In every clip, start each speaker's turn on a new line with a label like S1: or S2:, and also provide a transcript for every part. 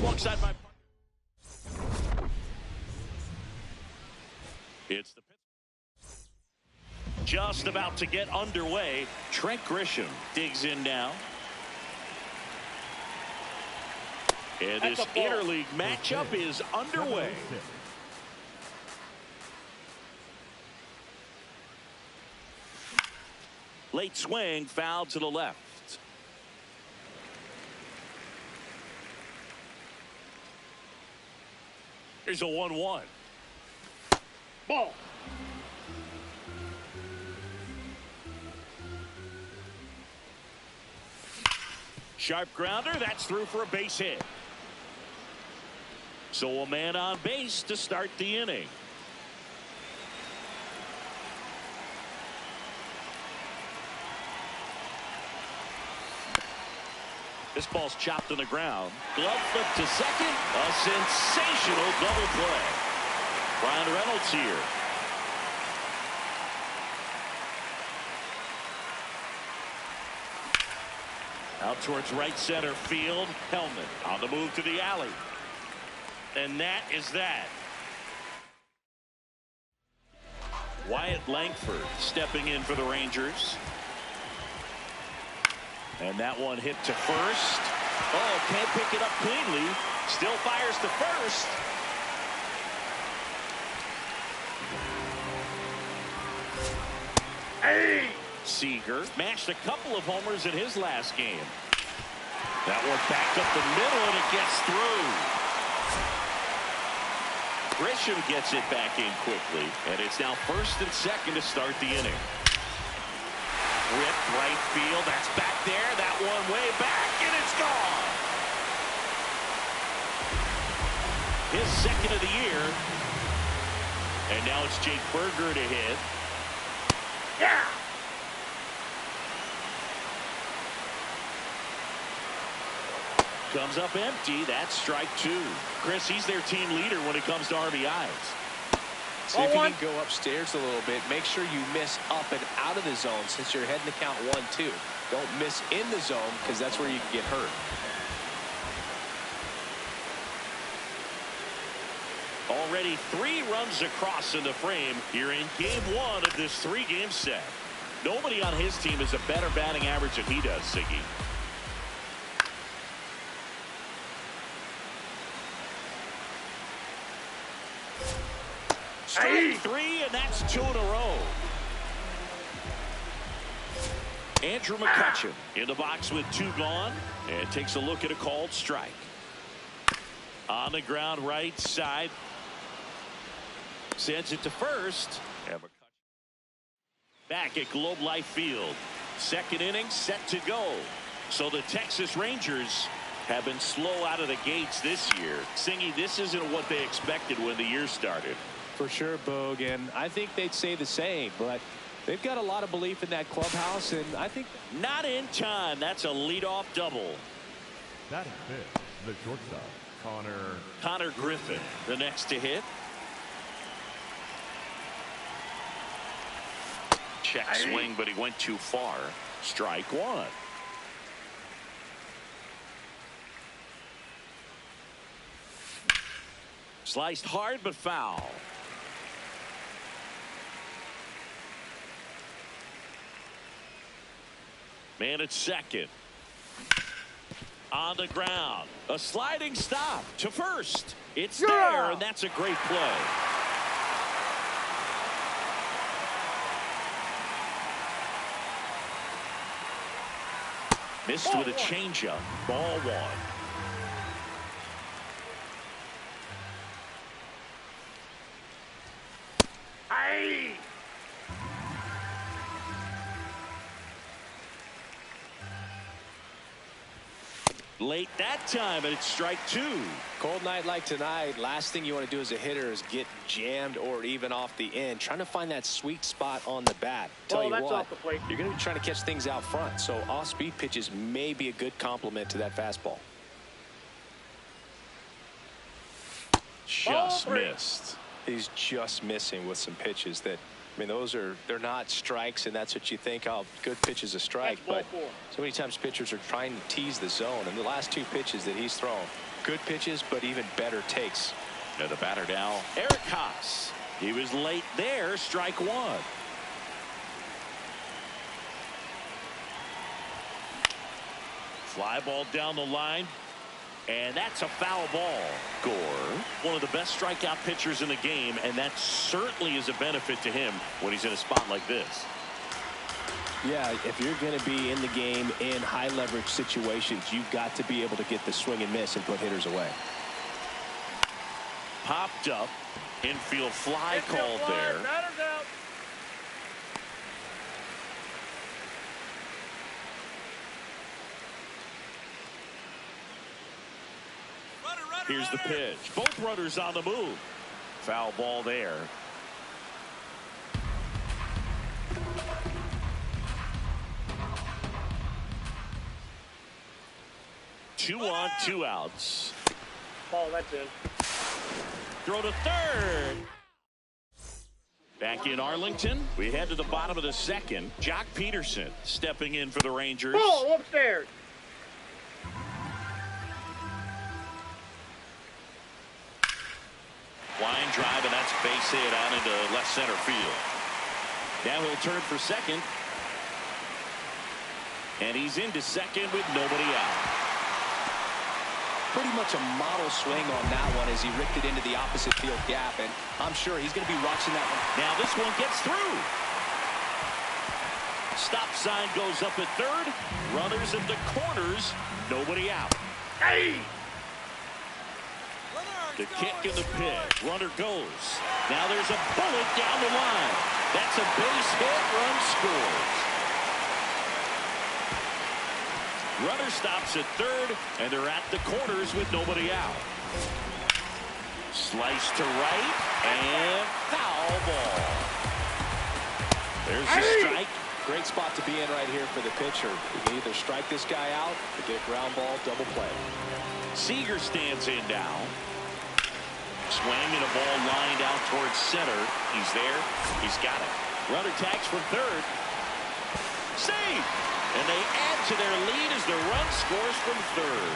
S1: Alongside my it's the just about to get underway. Trent Grisham digs in now. And this interleague matchup is underway. Late swing, foul to the left. Here's a 1-1. Ball. Sharp grounder. That's through for a base hit. So a man on base to start the inning. This ball's chopped on the ground. Glove flip to second. A sensational double play. Ryan Reynolds here. Out towards right center field. Hellman on the move to the alley. And that is that. Wyatt Langford stepping in for the Rangers. And that one hit to first. Oh, can't pick it up cleanly. Still fires to first. Hey! Seager mashed a couple of homers in his last game. That one backed up the middle and it gets through. Grisham gets it back in quickly, and it's now first and second to start the inning. Rip right field. That's back there. That one way back, and it's gone. His second of the year. And now it's Jake Berger to hit. Yeah. Comes up empty. That's strike two. Chris, he's their team leader when it comes to RBIs.
S2: See if you can go upstairs a little bit. Make sure you miss up and out of the zone since you're heading to count 1-2. Don't miss in the zone because that's where you can get hurt.
S1: Already 3 runs across in the frame here in game 1 of this 3-game set. Nobody on his team has a better batting average than he does, Siggy. Strike 3, and that's 2 in a row. Andrew McCutchen in the box with 2 gone, and takes a look at a called strike. On the ground right side. Sends it to first. And back at Globe Life Field. Second inning set to go. So the Texas Rangers have been slow out of the gates this year. Singy, this isn't what they expected when the year started.
S2: For sure, Bogue, and I think they'd say the same, but they've got a lot of belief in that clubhouse, and I think
S1: not in time. That's a leadoff double.
S3: That hit the shortstop,
S1: Connor Griffin, the next to hit. Check swing, but he went too far. Strike 1. Sliced hard but foul. Man at second. On the ground. A sliding stop to first. It's there, and that's a great play. Missed with a changeup. Ball 1. Hey! Late that time, and it's strike two.
S2: Cold night like tonight, last thing you want to do as a hitter is get jammed or even off the end. Trying to find that sweet spot on the bat. Tell you
S4: that's
S2: what,
S4: off the plate.
S2: you're going to be trying to catch things out front, so off-speed pitches may be a good complement to that fastball.
S1: Just missed.
S2: He's just missing with some pitches that, I mean, they're not strikes, and that's what you think, oh, good pitch is a strike. But so many times pitchers are trying to tease the zone, and the last two pitches that he's thrown, good pitches, but even better takes.
S1: Now the batter now, Eric Haas. He was late there, strike one. Fly ball down the line. And that's a foul ball. Gore, one of the best strikeout pitchers in the game, and that certainly is a benefit to him when he's in a spot like this.
S2: Yeah, if you're going to be in the game in high leverage situations, you've got to be able to get the swing and miss and put hitters away.
S1: Popped up. Infield fly called there.
S4: Batter's out.
S1: Here's the pitch. Both runners on the move. Foul ball there. Two on, two outs.
S4: Ball, that's in.
S1: Throw to third. Back in Arlington, we head to the bottom of the second. Jock Peterson stepping in for the Rangers.
S4: Ball upstairs.
S1: Line drive, and that's base hit out into left center field. Now he'll turn for second. And he's into second with nobody out.
S2: Pretty much a model swing on that one as he ripped it into the opposite field gap, and I'm sure he's going to be watching that one.
S1: Now this one gets through. Stop sign goes up at third. Runners at the corners. Nobody out.
S4: Hey!
S1: The kick and the pitch. Runner goes. Now there's a bullet down the line. That's a base hit. Run scores. Runner stops at third, and they're at the corners with nobody out. Slice to right, and foul ball. There's the strike.
S2: Great spot to be in right here for the pitcher. You can either strike this guy out or get a ground ball double play.
S1: Seager stands in now. Swing and a ball lined out towards center. He's there. He's got it. Runner tags from third. Save! And they add to their lead as the run scores from third.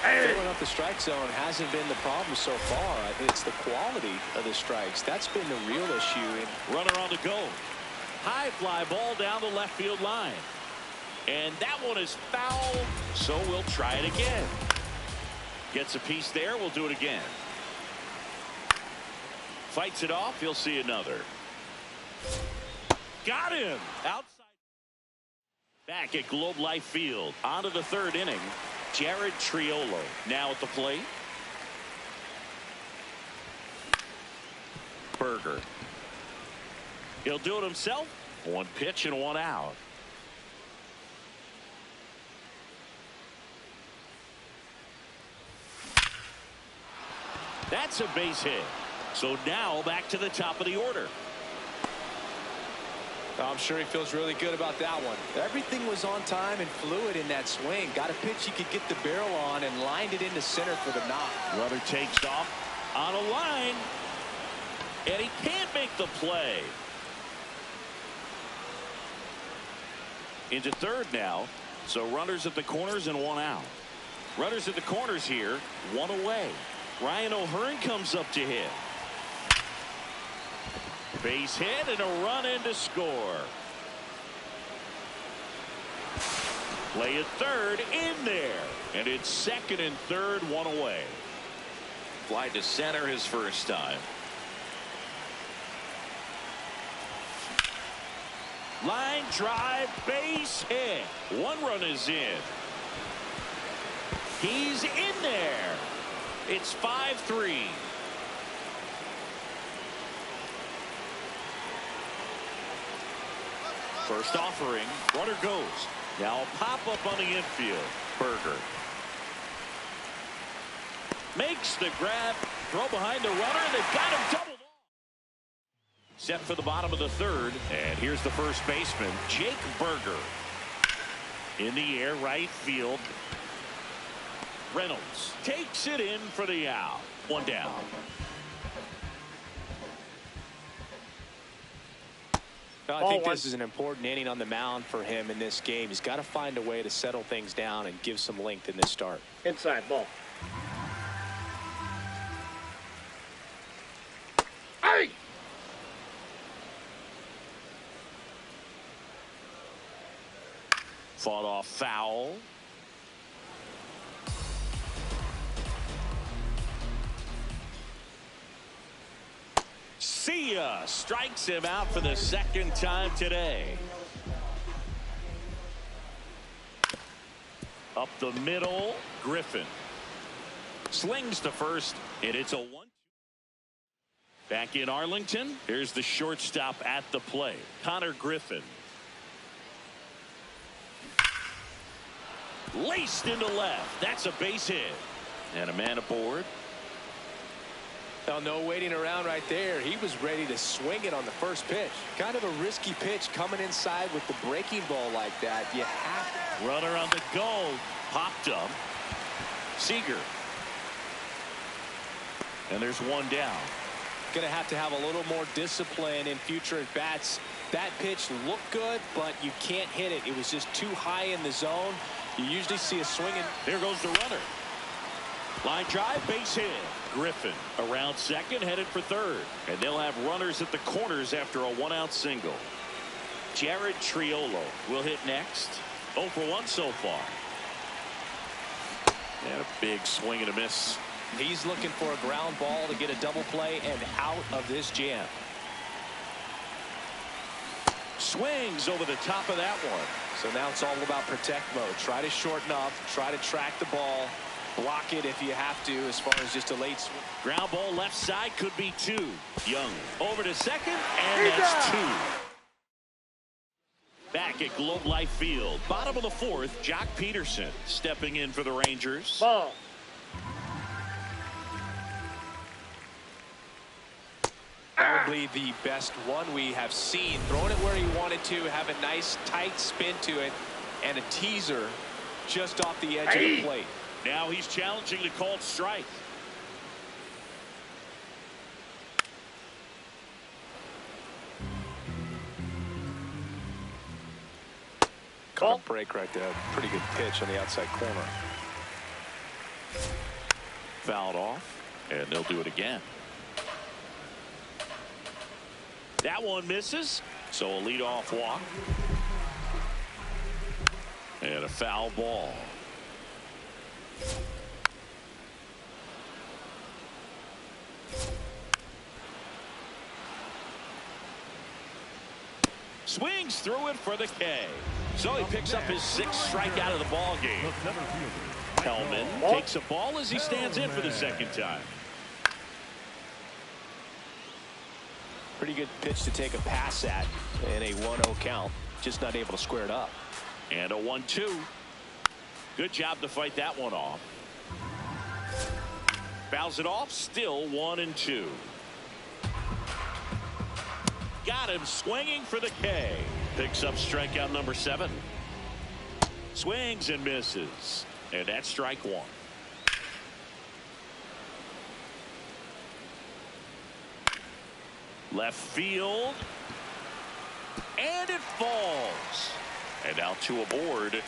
S2: Filling up the strike zone hasn't been the problem so far. It's the quality of the strikes. That's been the real issue.
S1: Runner on the go. High fly ball down the left field line. And that one is foul, so we'll try it again. Gets a piece there. We'll do it again. Fights it off. He'll see another. Got him. Outside. Back at Globe Life Field. On to the third inning. Jared Triolo now at the plate. Berger. He'll do it himself. One pitch and one out. That's a base hit. So now back to the top of the order.
S2: I'm sure he feels really good about that one. Everything was on time and fluid in that swing. Got a pitch he could get the barrel on and lined it into center for the knock.
S1: Runner takes off on a line. And he can't make the play. Into third now. So runners at the corners and one out. Runners at the corners here. One away. Ryan O'Hearn comes up to hit. Base hit and a run in to score. Play at third in there. And it's second and third, one away. Fly to center his first time. Line drive, base hit. One run is in. He's in there. It's 5-3. First offering. Runner goes. Now a pop up on the infield. Berger. Makes the grab. Throw behind the runner. They've got him doubled off. Set for the bottom of the third. And here's the first baseman, Jake Berger. In the air, right field. Reynolds takes it in for the out. One down.
S2: I think this is an important inning on the mound for him in this game. He's got to find a way to settle things down and give some length in this start.
S4: Inside ball. Hey!
S1: Fought off foul. See ya. Strikes him out for the second time today. Up the middle, Griffin. Slings to first, and it's a 1-2. Back in Arlington, here's the shortstop at the plate, Connor Griffin. Laced into left. That's a base hit. And a man aboard.
S2: Now, no waiting around right there. He was ready to swing it on the first pitch. Kind of a risky pitch coming inside with the breaking ball like that. You have to.
S1: Runner on the go. Popped up. Seager. And there's one down.
S2: Going to have a little more discipline in future at bats. That pitch looked good, but you can't hit it. It was just too high in the zone. You usually see a swinging.
S1: There goes the runner. Line drive, base hit. Griffin around second, headed for third. And they'll have runners at the corners after a 1-out single. Jared Triolo will hit next. 0 for 1 so far. And a big swing and a miss.
S2: He's looking for a ground ball to get a double play and out of this jam.
S1: Swings over the top of that one.
S2: So now it's all about protect mode. Try to shorten up, try to track the ball, block it if you have to, as far as just a late swing.
S1: Ground ball left side, could be 2. Young over to second, and that's 2. Back at Globe Life Field, bottom of the fourth, Jock Peterson stepping in for the Rangers.
S4: Ball.
S2: Probably the best one we have seen. Throwing it where he wanted to, have a nice tight spin to it, and a teaser just off the edge of the plate.
S1: Now he's challenging the called strike.
S2: Caught a break right there. Pretty good pitch on the outside corner.
S1: Fouled off, and they'll do it again. That one misses, so a leadoff walk. And a foul ball. Swings through it for the K. So he picks up his 6th strikeout of the ball game. Hellman takes a ball as he stands in for the second time.
S2: Pretty good pitch to take a pass at in a 1-0 count. Just not able to square it up.
S1: And a 1-2. Good job to fight that one off. Fouls it off. Still 1-2. Got him swinging for the K. Picks up strikeout number 7. Swings and misses. And that's strike 1. Left field. And it falls. And now 2 aboard.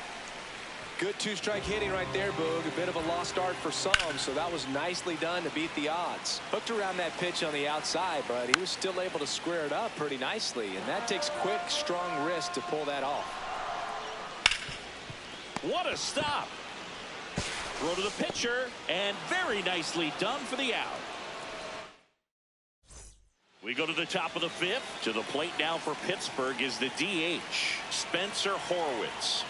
S2: Good 2-strike hitting right there, Boog. A bit of a lost art for some, so that was nicely done to beat the odds. Hooked around that pitch on the outside, but he was still able to square it up pretty nicely, and that takes quick, strong wrist to pull that off.
S1: What a stop. Throw to the pitcher, and very nicely done for the out. We go to the top of the 5th. To the plate now for Pittsburgh is the DH, Spencer Horwitz.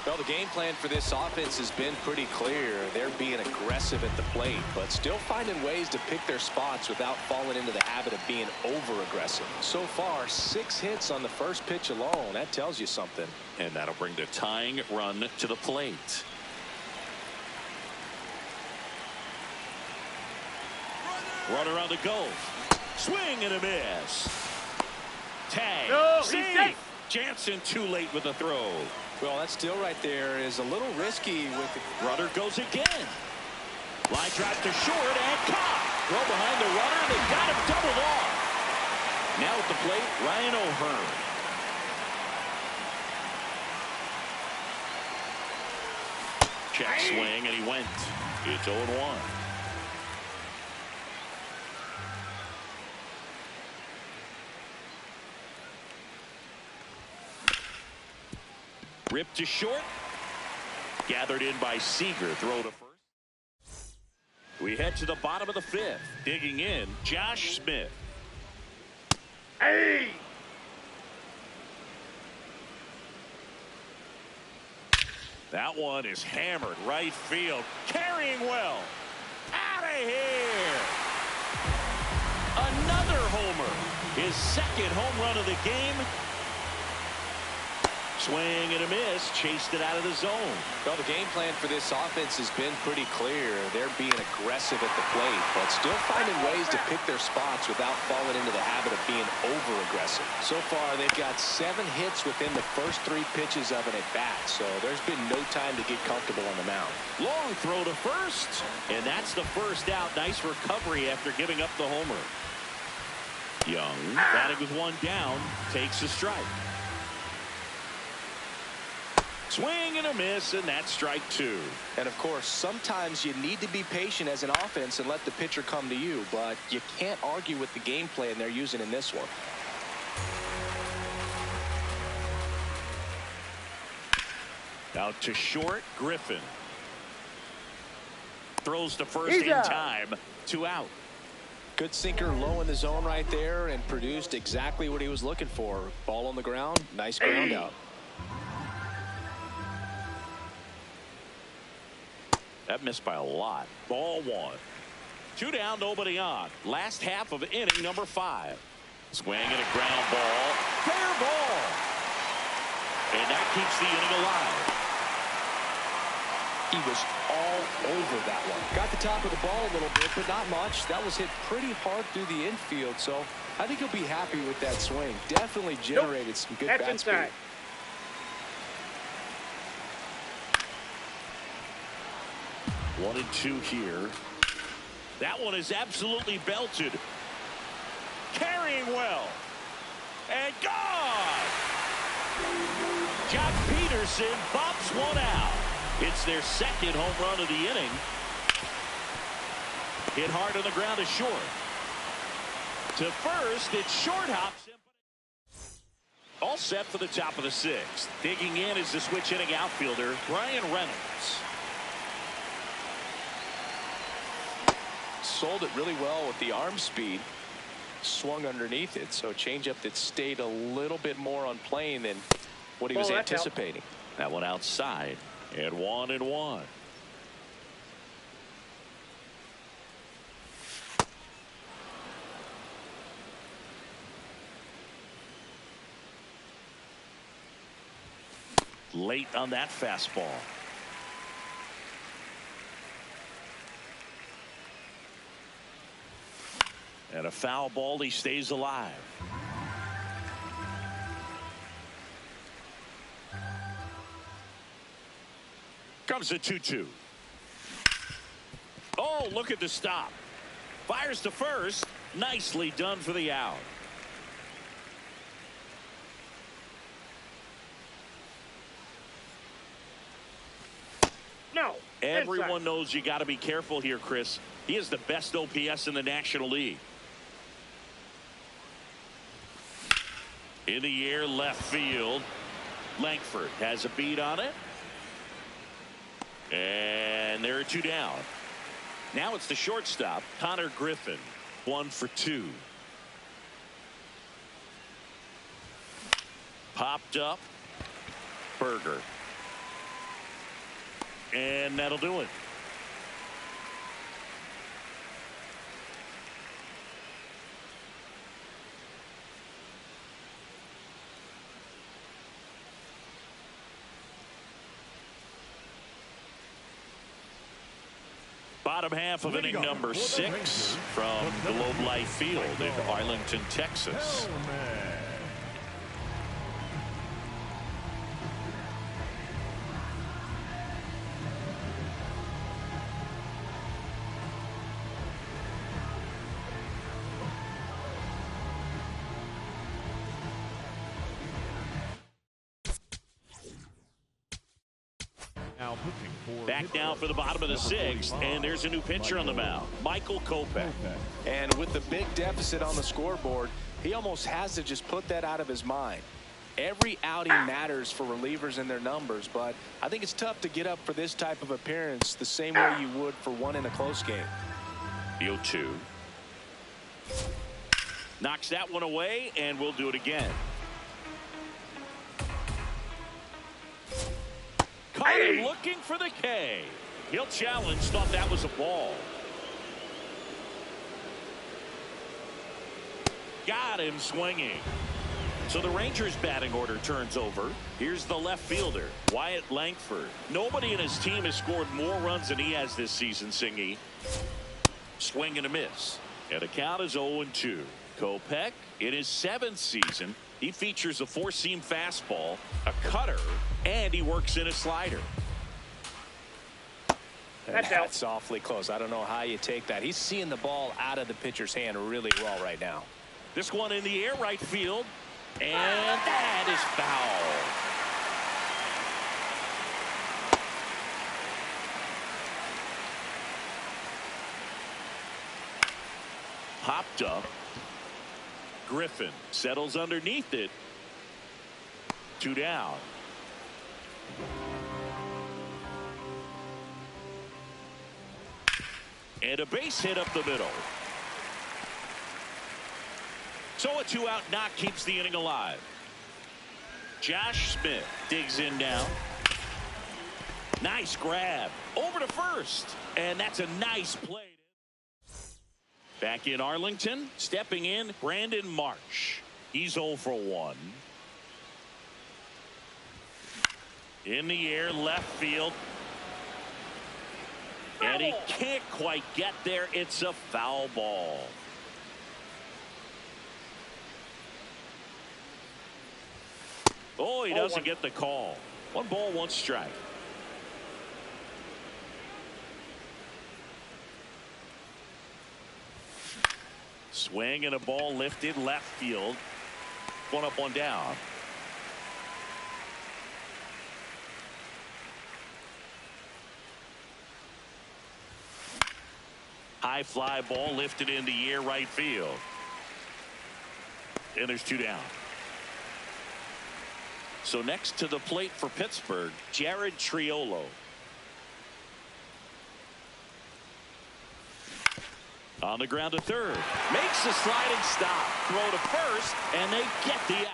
S2: Well, the game plan for this offense has been pretty clear. They're being aggressive at the plate, but still finding ways to pick their spots without falling into the habit of being over-aggressive. So far, 6 hits on the first pitch alone. That tells you something.
S1: And that'll bring the tying run to the plate. Runner on the go. Swing and a miss. Tag.
S4: No, he's
S1: Save.
S4: safe.
S1: Jansen too late with the throw.
S2: Well, that still right there is a little risky with the
S1: Runner goes again. Line drive to short and caught. Throw behind the runner. They got him doubled off. Now at the plate, Ryan O'Hearn. Check swing and he went. It's 0-1. Ripped to short. Gathered in by Seager. Throw to first. We head to the bottom of the 5th. Digging in, Josh Smith.
S4: Hey!
S1: That one is hammered right field. Carrying well. Out of here. Another homer. His 2nd home run of the game. Swing and a miss. Chased it out of the zone.
S2: Well, the game plan for this offense has been pretty clear. They're being aggressive at the plate, but still finding ways to pick their spots without falling into the habit of being over-aggressive. So far, they've got 7 hits within the first 3 pitches of an at-bat, so there's been no time to get comfortable on the mound.
S1: Long throw to first. And that's the first out. Nice recovery after giving up the homer. Young, batting with 1 down, takes a strike. Swing and a miss, and that's strike 2.
S2: And, of course, sometimes you need to be patient as an offense and let the pitcher come to you, but you can't argue with the game plan they're using in this one.
S1: Out to short, Griffin. Throws to first in time. 2 out.
S2: Good sinker low in the zone right there and produced exactly what he was looking for. Ball on the ground, nice ground out.
S1: That missed by a lot. Ball 1. 2 down, nobody on. Last half of inning number 5. Swing and a ground ball. Fair ball. And that keeps the inning alive.
S2: He was all over that one. Got the top of the ball a little bit, but not much. That was hit pretty hard through the infield, so I think he'll be happy with that swing. Definitely generated some good bat speed.
S1: 1 and 2 here. That one is absolutely belted. Carrying well. And gone. Jock Peterson bops one out. It's their 2nd home run of the inning. Hit hard on the ground to short. To first, it's short hops. All set for the top of the 6th. Digging in is the switch hitting outfielder, Brian Reynolds.
S2: Sold it really well with the arm speed. Swung underneath it, so changeup that stayed a little bit more on plane than what he was anticipating.
S1: That one outside, and 1-1. Late on that fastball. And a foul ball, he stays alive. Comes a 2-2. Oh, look at the stop. Fires to first. Nicely done for the out.
S4: No.
S1: Everyone knows you got to be careful here, Chris. He is the best OPS in the National League. In the air, left field. Langford has a beat on it. And there are 2 down. Now it's the shortstop, Connor Griffin. 1 for 2. Popped up. Berger. And that'll do it. Bottom half of inning number 6 from Globe Life Field in Arlington, Texas. Back now for the bottom of the 6th, and there's a new pitcher on the mound, Michael Kopech.
S2: And with the big deficit on the scoreboard, he almost has to just put that out of his mind. Every outing matters for relievers and their numbers, but I think it's tough to get up for this type of appearance the same way you would for one in a close game.
S1: The 0-2. Knocks that one away, and we'll do it again. Caught him looking for the K. He'll challenge, thought that was a ball. Got him swinging. So the Rangers batting order turns over. Here's the left fielder, Wyatt Langford. Nobody in his team has scored more runs than he has this season, Singy. Swing and a miss. And the count is 0-2. Kopech, in his 7th season, he features a 4-seam fastball, a cutter, and he works in a slider.
S2: That's awfully close. I don't know how you take that. He's seeing the ball out of the pitcher's hand really well right now.
S1: This one in the air, right field, and that is foul. Popped up. Griffin settles underneath it. 2 down. And a base hit up the middle. So a 2-out knock keeps the inning alive. Josh Smith digs in now. Nice grab over to first, and that's a nice play. Back in Arlington, stepping in, Brandon Marsh. He's 0 for 1. In the air, left field. And he can't quite get there. It's a foul ball. Oh, he doesn't get the call. 1 ball, 1 strike. Swing and a ball lifted left field. 1 up, 1 down. High fly ball lifted in the air right field. And there's 2 down. So next to the plate for Pittsburgh, Jared Triolo. On the ground to third. Makes a sliding stop. Throw to first, and they get the out.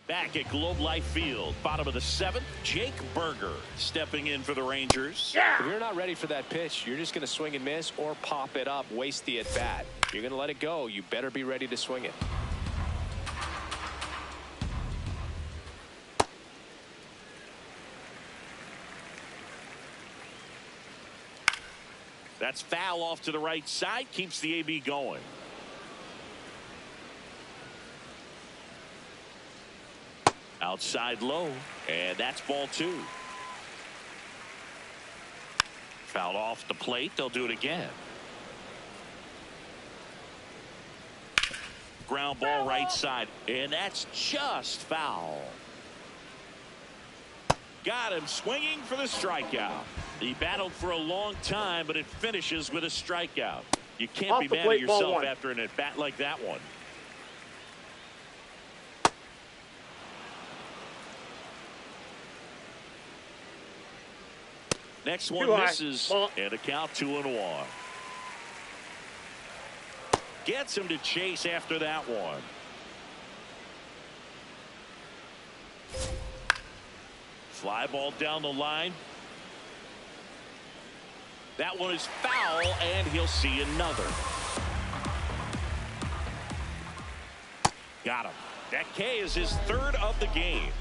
S1: Back at Globe Life Field, bottom of the 7th, Jake Berger stepping in for the Rangers.
S2: If you're not ready for that pitch, you're just going to swing and miss or pop it up, waste the at-bat. You're going to let it go. You better be ready to swing it.
S1: That's foul off to the right side. Keeps the AB going. Outside low. And that's ball 2. Foul off the plate. They'll do it again. Ground ball right side. And that's just foul. Got him swinging for the strikeout. He battled for a long time, but it finishes with a strikeout. You can't be mad at yourself after an at-bat like that one. Next one misses, and a count 2-1. Gets him to chase after that one. Fly ball down the line. That one is foul, and he'll see another. Got him. That K is his third of the game.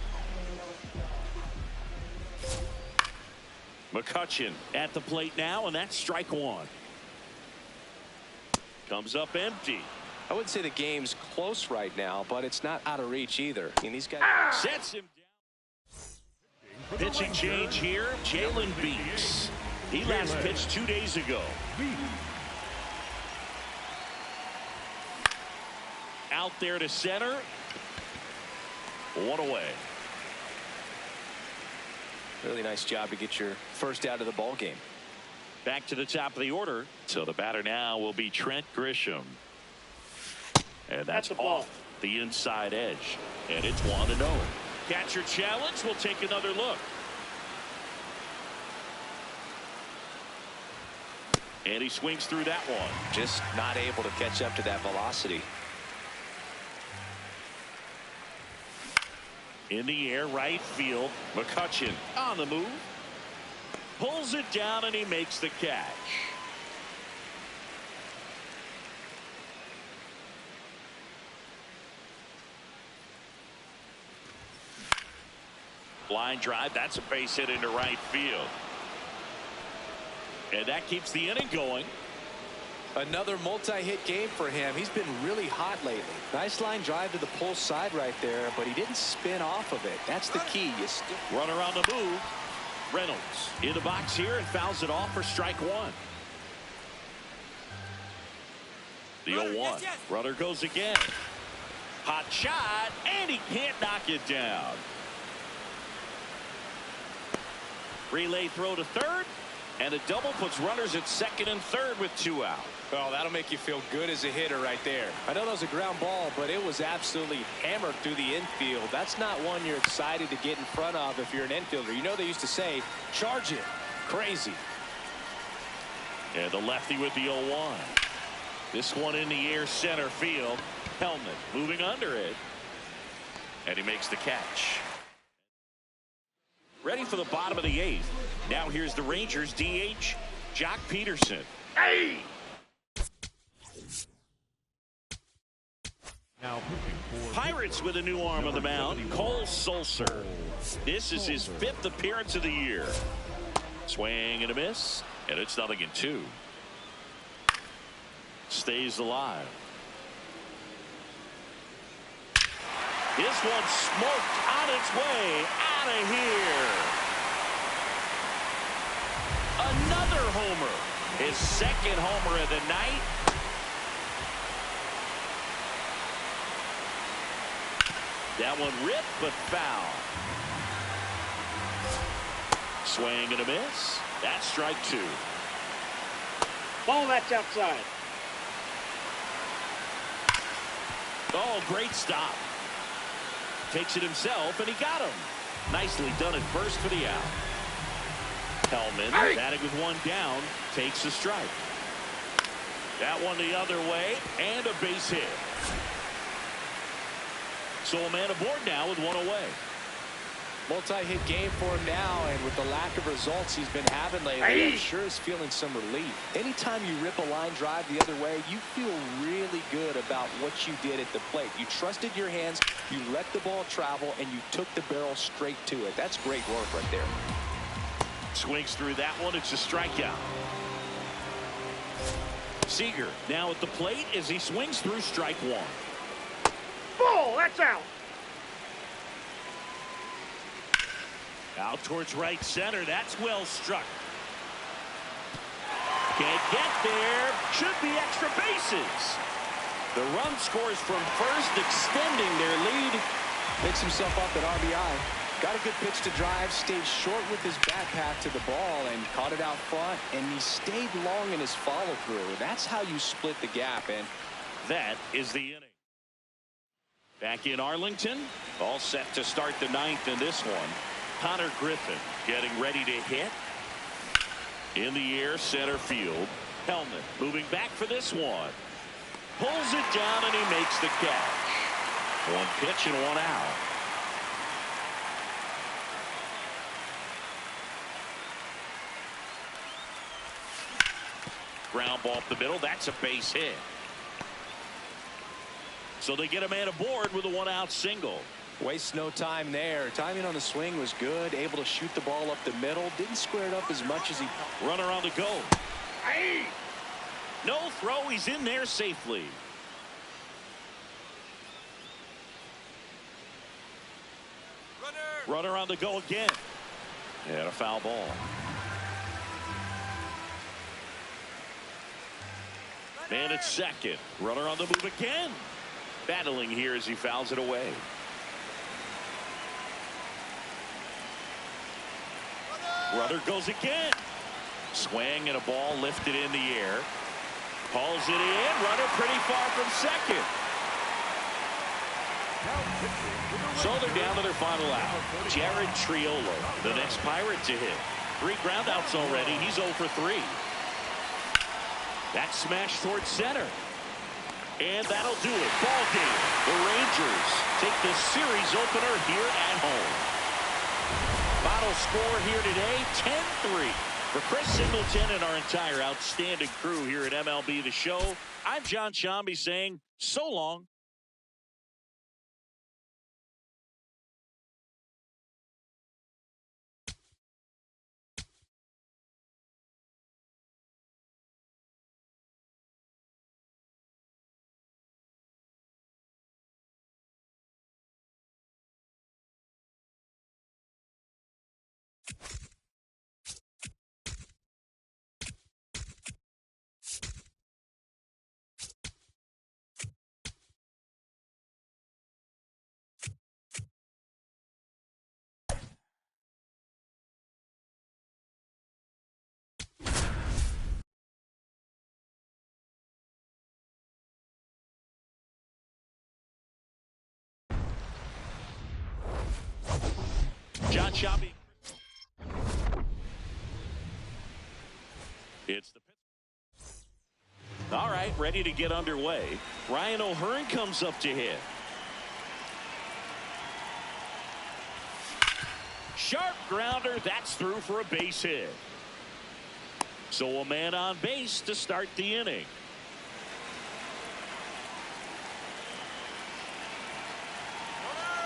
S1: McCutcheon at the plate now, and that's strike one. Comes up empty.
S2: I wouldn't say the game's close right now, but it's not out of reach either. I mean, these guys
S1: sets him down. Pitching change here, Jalen Beeks. He last pitched 2 days ago. Out there to center. One away.
S2: Really nice job to get your first out of the ball game.
S1: Back to the top of the order. So the batter now will be Trent Grisham. And that's off the inside edge. And it's 1-0. Catcher challenge. We'll take another look. And he swings through that one.
S2: Just not able to catch up to that velocity.
S1: In the air, right field. McCutcheon on the move. Pulls it down, and he makes the catch. Line drive. That's a base hit into right field. And that keeps the inning going.
S2: Another multi-hit game for him. He's been really hot lately. Nice line drive to the pull side right there, but he didn't spin off of it. That's the key.
S1: Runner on the move. Reynolds in the box here and fouls it off for strike one. The 0-1. Runner goes again. Hot shot, and he can't knock it down. Relay throw to third. And a double puts runners at second and third with 2 out.
S2: Well, that'll make you feel good as a hitter right there. I know that was a ground ball, but it was absolutely hammered through the infield. That's not one you're excited to get in front of if you're an infielder. You know they used to say, charge it. Crazy.
S1: And the lefty with the 0-1. This one in the air, center field. Helmet moving under it. And he makes the catch. Ready for the bottom of the 8th. Now here's the Rangers DH, Jock Peterson.
S4: Hey!
S3: Now
S1: Pirates with a new arm on the mound, Cole Sulser. This is his 5th appearance of the year. Swing and a miss, and it's 0-2. Stays alive. This one smoked on its way out of here. Another homer. His second homer of the night. That one ripped but foul. Swing and a miss. That's strike 2.
S4: Ball, that's outside.
S1: Oh, great stop. Takes it himself, and he got him. Nicely done at first for the out. Hellman, batting with 1 down, takes a strike. That one the other way, and a base hit. So a man aboard now with 1 away.
S2: Multi-hit game for him now, and with the lack of results he's been having lately, I'm sure he's feeling some relief. Anytime you rip a line drive the other way, you feel really good about what you did at the plate. You trusted your hands, you let the ball travel, and you took the barrel straight to it. That's great work right there.
S1: Swings through that one. It's a strikeout. Seager now at the plate as he swings through strike 1.
S4: Ball, that's out.
S1: Out towards right center. That's well struck. Can't get there. Should be extra bases. The run scores from first, extending their lead.
S2: Picks himself up at RBI. Got a good pitch to drive, stayed short with his back path to the ball, and caught it out front, and he stayed long in his follow-through. That's how you split the gap, and
S1: that is the inning. Back in Arlington, all set to start the 9th in this one. Connor Griffin getting ready to hit. In the air, center field. Hellman moving back for this one. Pulls it down, and he makes the catch. 1 pitch and 1 out. Ground ball up the middle. That's a base hit. So they get a man aboard with a one-out single.
S2: Wastes no time there. Timing on the swing was good. Able to shoot the ball up the middle. Didn't square it up as much as he...
S1: Runner on the go.
S4: Hey!
S1: No throw. He's in there safely. Runner on the go again. And a foul ball. Man at second. Runner on the move again. Battling here as he fouls it away. Runner goes again. Swing and a ball lifted in the air. Hauls it in. Runner pretty far from second. So they're down to their final out. Jared Triolo, the next Pirate to hit. 3 groundouts already. He's 0 for 3. That smash towards center. And that'll do it. Ball game. The Rangers take the series opener here at home. Final score here today, 10-3. For Chris Singleton and our entire outstanding crew here at MLB The Show, I'm John Shambi saying so long. John Shambi. It's the pitch. All right, ready to get underway. Ryan O'Hearn comes up to hit. Sharp grounder. That's through for a base hit. So a man on base to start the inning.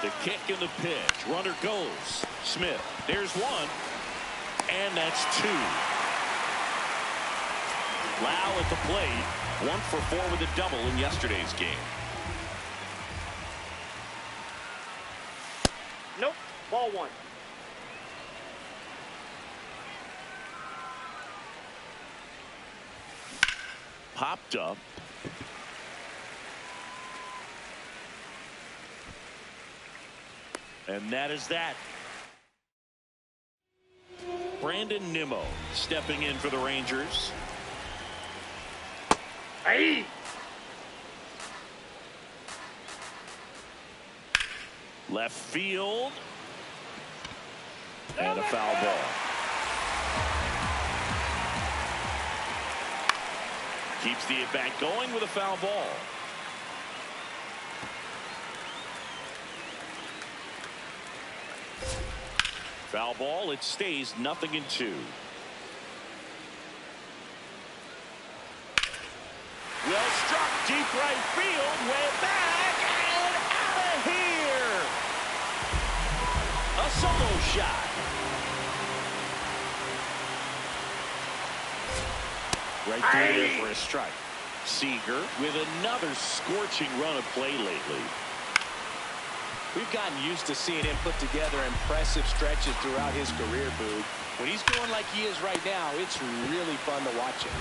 S1: The kick and the pitch. Runner goes. Smith. There's one. And that's 2. Lau at the plate. 1 for 4 with a double in yesterday's game.
S4: Nope. Ball 1.
S1: Popped up. And that is that. Brandon Nimmo stepping in for the Rangers.
S4: Hey!
S1: Left field. And a foul ball. Keeps the at-bat going with a foul ball. Foul ball. It stays 0-2. Well struck deep right field. Way back and out of here. A solo shot. Right through there for a strike. Seager with another scorching run of play lately.
S2: We've gotten used to seeing him put together impressive stretches throughout his career, Boog. When he's going like he is right now, it's really fun to watch him.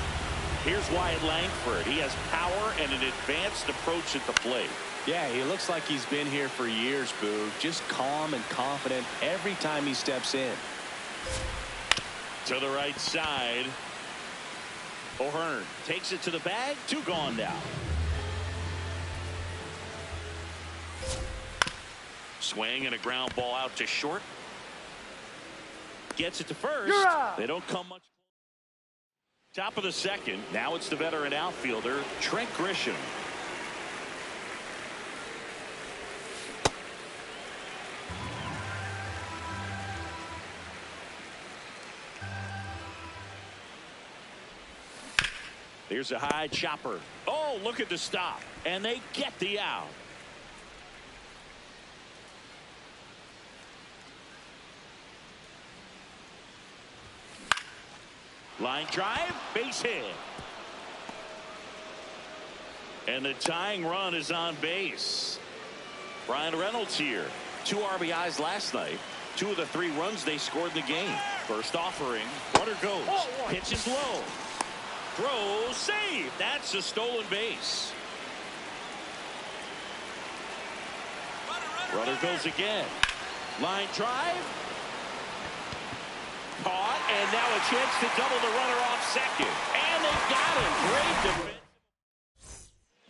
S1: Here's Wyatt Langford. He has power and an advanced approach at the plate.
S2: Yeah, he looks like he's been here for years, Boog. Just calm and confident every time he steps in.
S1: To the right side. O'Hearn takes it to the bag. 2 gone now. Swing and a ground ball out to short. Gets it to first. They don't come much. Top of the second. Now it's the veteran outfielder, Trent Grisham. Here's a high chopper. Oh, look at the stop. And they get the out. Line drive, base hit. And the tying run is on base. Brian Reynolds here. 2 RBIs last night. 2 of the 3 runs they scored in the game. First offering. Runner goes. Pitches low. Throws. Save. That's a stolen base. Runner goes again. Line drive. Caught. And now a chance to double the runner off second. And they got him. Great defense.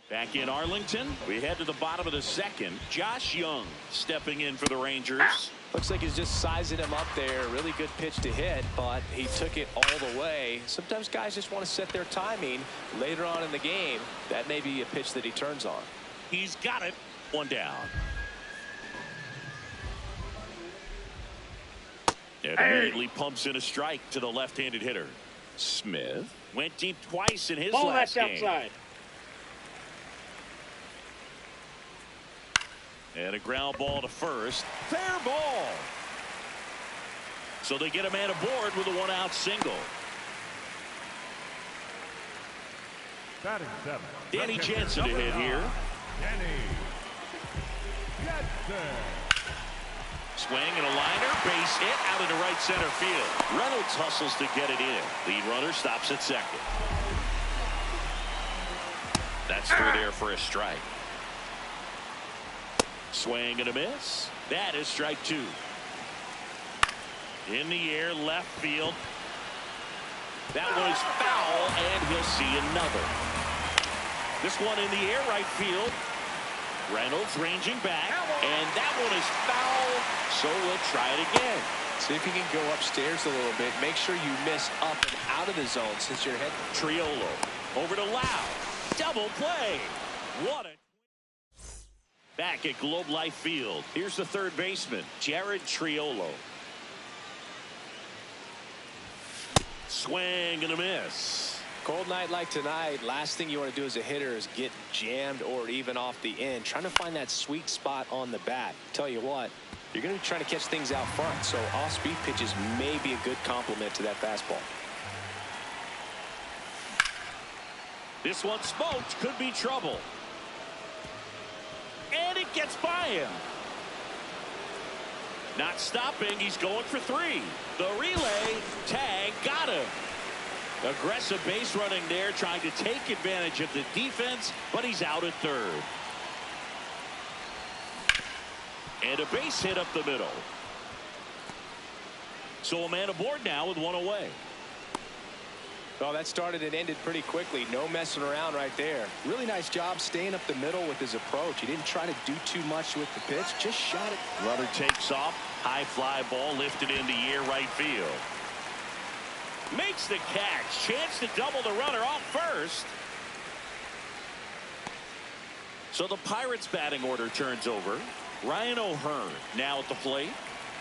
S1: Back in Arlington, we head to the bottom of the second. Josh Young stepping in for the Rangers.
S2: Looks like he's just sizing him up there. Really good pitch to hit, but he took it all the way. Sometimes guys just want to set their timing later on in the game. That may be a pitch that he turns on.
S1: He's got it. 1 down. And immediately pumps in a strike to the left-handed hitter. Smith went deep twice in his last game.
S4: Outside.
S1: And a ground ball to first. Fair ball. So they get a man aboard with a 1-out single.
S3: Batting 7.
S1: Danny Jansen to hit here.
S3: Danny Jansen.
S1: Swing and a liner. Base hit out into right center field. Reynolds hustles to get it in. Lead runner stops at second. That's through there for a strike. Swing and a miss. That is strike 2. In the air, left field. That was foul, and he'll see another. This one in the air, right field. Reynolds ranging back, and that one is foul, so we'll try it again.
S2: See if you can go upstairs a little bit. Make sure you miss up and out of the zone since you're heading.
S1: Triolo over to Lau. Double play. What a... Back at Globe Life Field. Here's the third baseman, Jared Triolo. Swing and a miss.
S2: Cold night like tonight, last thing you want to do as a hitter is get jammed or even off the end. Trying to find that sweet spot on the bat. Tell you what, you're going to be trying to catch things out front, so off-speed pitches may be a good complement to that fastball.
S1: This one smoked. Could be trouble. And it gets by him. Not stopping. He's going for 3. The relay. Tag. Got him. Aggressive base running there, trying to take advantage of the defense, but he's out at third. And a base hit up the middle. So a man aboard now with 1 away.
S2: Well, that started and ended pretty quickly. No messing around right there. Really nice job staying up the middle with his approach. He didn't try to do too much with the pitch, just shot it.
S1: Runner takes off. High fly ball lifted in the air, right field. Makes the catch. Chance to double the runner off first. So the Pirates batting order turns over. Ryan O'Hearn now at the plate.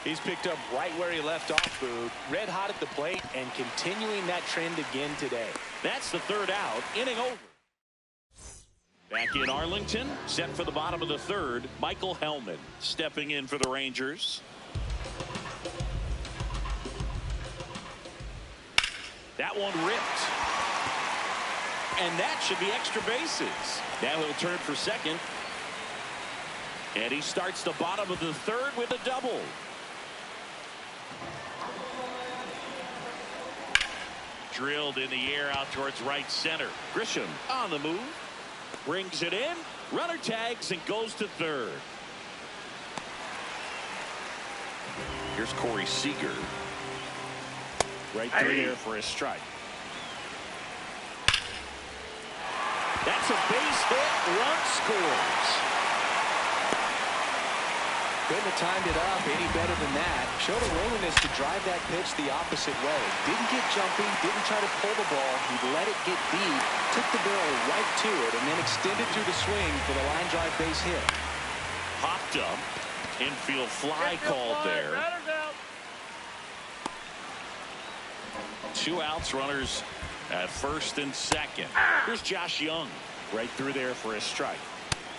S2: He's picked up right where he left off, Boog. Red hot at the plate and continuing that trend again today.
S1: That's the 3rd out. Inning over. Back in Arlington, set for the bottom of the 3rd. Michael Hellman stepping in for the Rangers. That one ripped. And that should be extra bases. Now he'll turn for second. And he starts the bottom of the 3rd with a double. Drilled in the air out towards right center. Grisham on the move. Brings it in. Runner tags and goes to 3rd. Here's Corey Seager. Right through there for a strike. That's a base hit. Run scores.
S2: Couldn't have timed it up any better than that. Showed a willingness to drive that pitch the opposite way. Didn't get jumpy, didn't try to pull the ball. He let it get deep, took the barrel right to it, and then extended through the swing for the line drive base hit.
S1: Popped up. Infield fly called there. 2 outs, runners At first and second. Here's Josh Young right through there for a strike.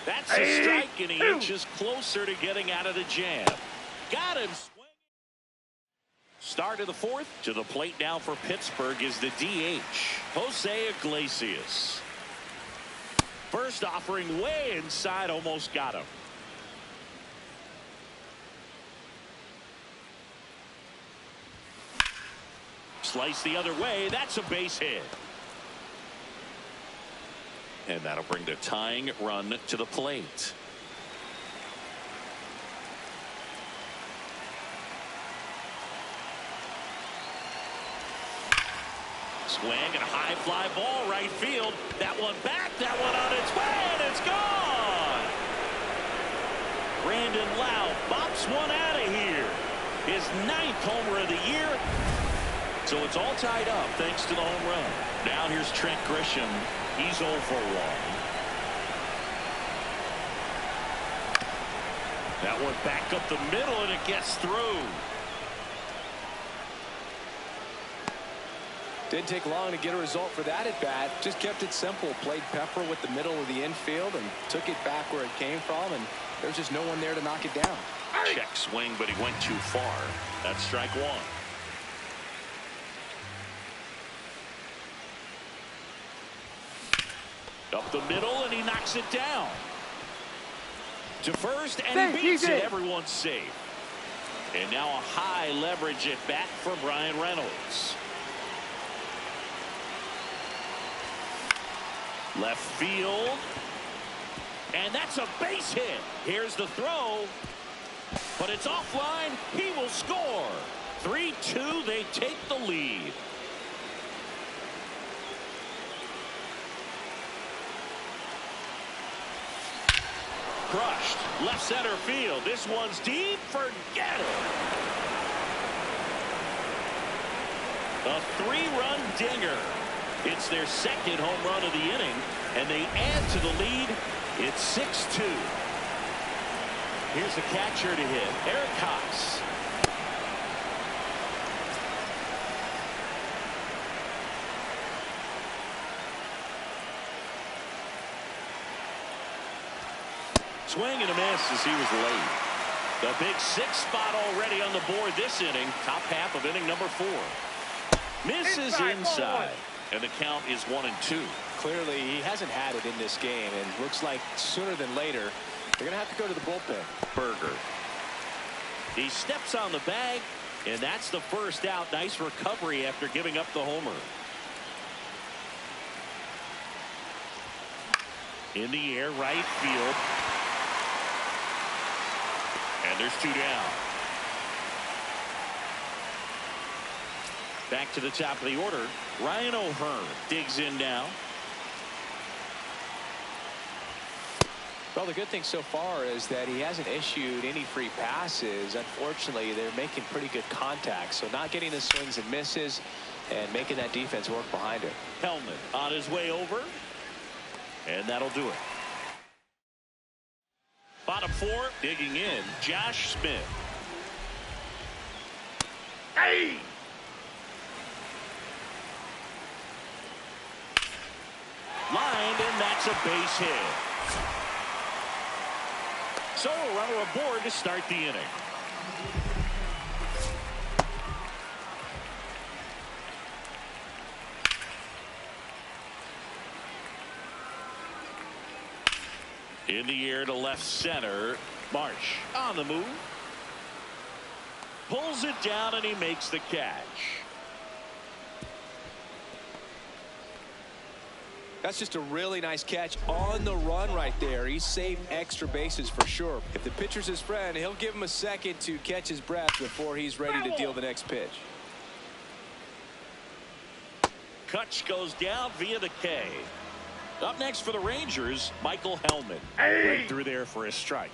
S1: That's a strike, and he inches closer to getting out of the jam. Got him. Start of the fourth. To the plate now for Pittsburgh is the DH, Jose Iglesias. First offering way inside, almost got him. Slice the other way. That's a base hit. And that'll bring the tying run to the plate. Swing and a high fly ball right field. That one back. That one on its way, and it's gone. Brandon Lau bops one out of here. His 9th homer of the year. So it's all tied up thanks to the home run. Now here's Trent Grisham. He's 0 for 1. That one back up the middle, and it gets through.
S2: Didn't take long to get a result for that at bat. Just kept it simple. Played pepper with the middle of the infield and took it back where it came from, and there's just no one there to knock it down.
S1: Check swing, but he went too far. That's strike one. Up the middle, and he knocks it down. To first, and he beats it. Everyone's safe. And now a high leverage at bat for Brian Reynolds. Left field. And that's a base hit. Here's the throw. But it's offline. He will score. 3-2. They take the lead. Crushed. Left center field. This one's deep. Forget it. A 3-run dinger. It's their 2nd home run of the inning, and they add to the lead. It's 6-2. Here's the catcher to hit, Eric Cox. Swing and a miss as he was late. The big 6th spot already on the board this inning. Top half of inning number 4. Misses inside. And the count is 1-2.
S2: Clearly, he hasn't had it in this game, and looks like sooner than later, they're going to have to go to the bullpen.
S1: Berger. He steps on the bag, and that's the first out. Nice recovery after giving up the homer. In the air, right field. And there's 2 down. Back to the top of the order. Ryan O'Hearn digs in now.
S2: Well, the good thing so far is that he hasn't issued any free passes. Unfortunately, they're making pretty good contact. So not getting the swings and misses and making that defense work behind it.
S1: Hellman on his way over. And that'll do it. Bottom 4, digging in, Josh Smith. Hey! Lined, and that's a base hit. So a runner aboard to start the inning. In the air to left center. Marsh on the move. Pulls it down, and he makes the catch.
S2: That's just a really nice catch on the run right there. He saved extra bases for sure. If the pitcher's his friend, he'll give him a second to catch his breath before he's ready to deal the next pitch.
S1: Kutch goes down via the K. Up next for the Rangers, Michael Hellman.
S4: Hey!
S1: Right through there for a strike.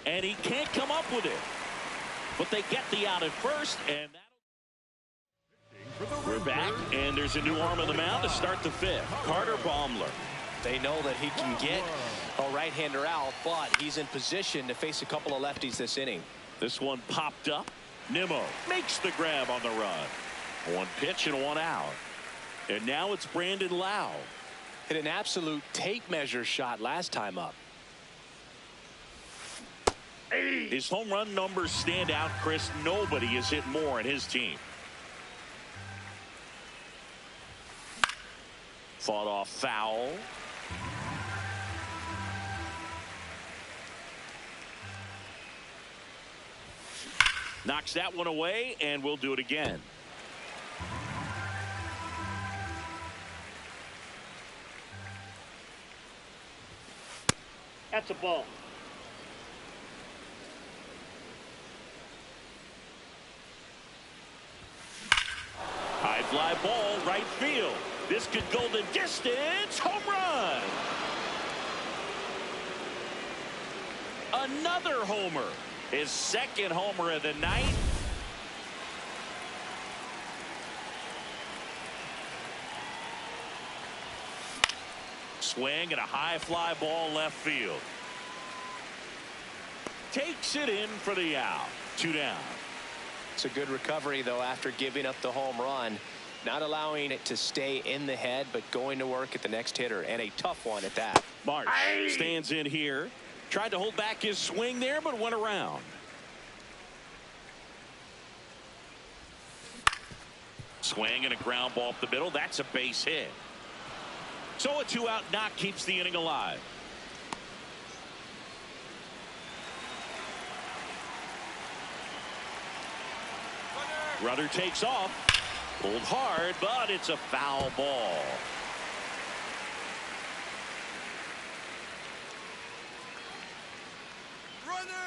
S1: And he can't come up with it. But they get the out at first, and we're back, and there's a new arm on the mound to start the 5th. Carter Baumler.
S2: They know that he can get a right-hander out, but he's in position to face a couple of lefties this inning.
S1: This one popped up. Nimmo makes the grab on the run. One pitch and one out. And now it's Brandon Lau.
S2: Hit an absolute tape measure shot last time up.
S1: His home run numbers stand out, Chris. Nobody has hit more in his team. Fought off foul. Knocks that one away, and we'll do it again.
S4: That's a ball.
S1: High fly ball, right field. This could go the distance. Home run. Another homer. His second homer of the night. Swing and a high fly ball left field. Takes it in for the out. 2 down.
S2: It's a good recovery, though, after giving up the home run. Not allowing it to stay in the head, but going to work at the next hitter, and a tough one at that.
S1: Marsh stands in here. Tried to hold back his swing there, but went around. Swing and a ground ball up the middle. That's a base hit. So a 2-out knock keeps the inning alive. Runner takes off. Pulled hard, but it's a foul ball.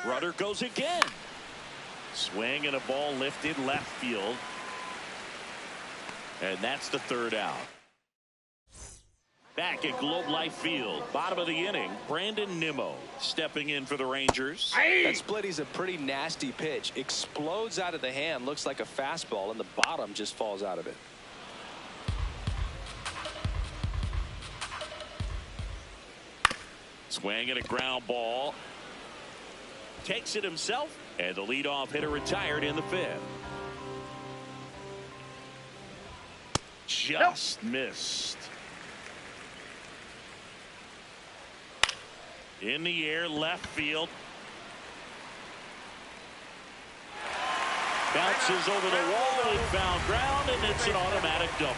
S1: Runner goes again. Swing and a ball lifted left field. And that's the 3rd out. Back at Globe Life Field, bottom of the inning, Brandon Nimmo stepping in for the Rangers.
S2: That splitty's a pretty nasty pitch. Explodes out of the hand, looks like a fastball, and the bottom just falls out of it.
S1: Swing and a ground ball. Takes it himself, and the leadoff hitter retired in the 5th. Just missed. In the air, left field. Bounces over the wall and found ground, and it's an automatic double.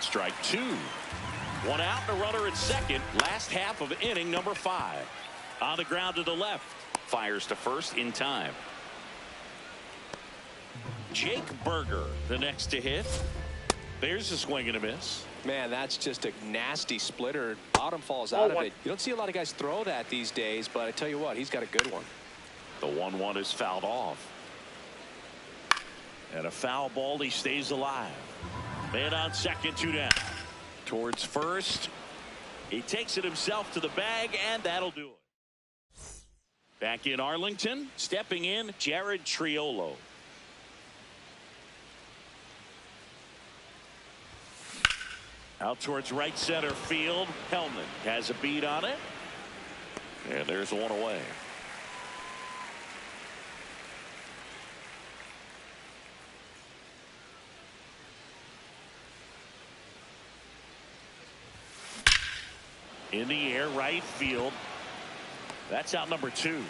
S1: Strike 2. 1 out and a runner at second. Last half of inning number 5. On the ground to the left. Fires to first in time. Jake Berger, the next to hit. There's a swing and a miss.
S2: Man, that's just a nasty splitter. Bottom falls out of it. You don't see a lot of guys throw that these days, but I tell you what, he's got a good one.
S1: The 1-1 is fouled off. And a foul ball, he stays alive. Man on second, 2 down. Towards first. He takes it himself to the bag, and that'll do it. Back in Arlington, stepping in, Jared Triolo. Out towards right center field. Hellman has a beat on it. And there's one away. In the air, right field. That's out number 2.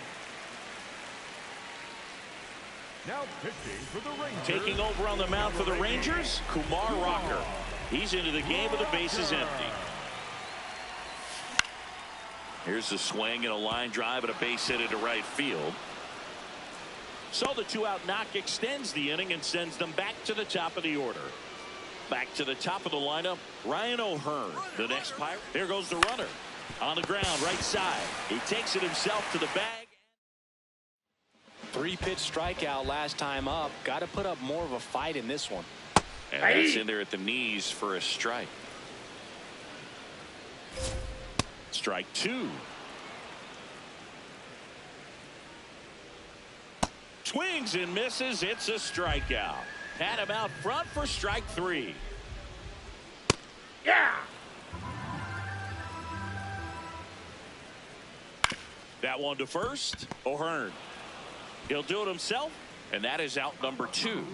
S3: Now pitching for the Rangers.
S1: Taking over on the mound for the Rangers, Kumar Rocker. He's into the game with the bases empty. Here's the swing and a line drive and a base hit into right field. So the 2-out knock extends the inning and sends them back to the top of the order. Back to the top of the lineup, Ryan O'Hearn, the next Pirate. There goes the runner. On the ground, right side. He takes it himself to the bag.
S2: 3-pitch strikeout last time up. Got to put up more of a fight in this one.
S1: And that's in there at the knees for a strike. Strike 2. Swings and misses. It's a strikeout. Had him out front for strike 3.
S4: Yeah.
S1: That one to first. O'Hearn. He'll do it himself, and that is out number 2.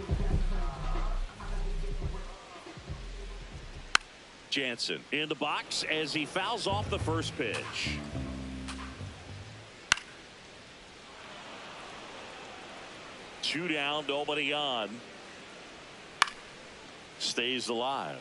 S1: Jansen in the box as he fouls off the first pitch. Two down, nobody on. Stays alive.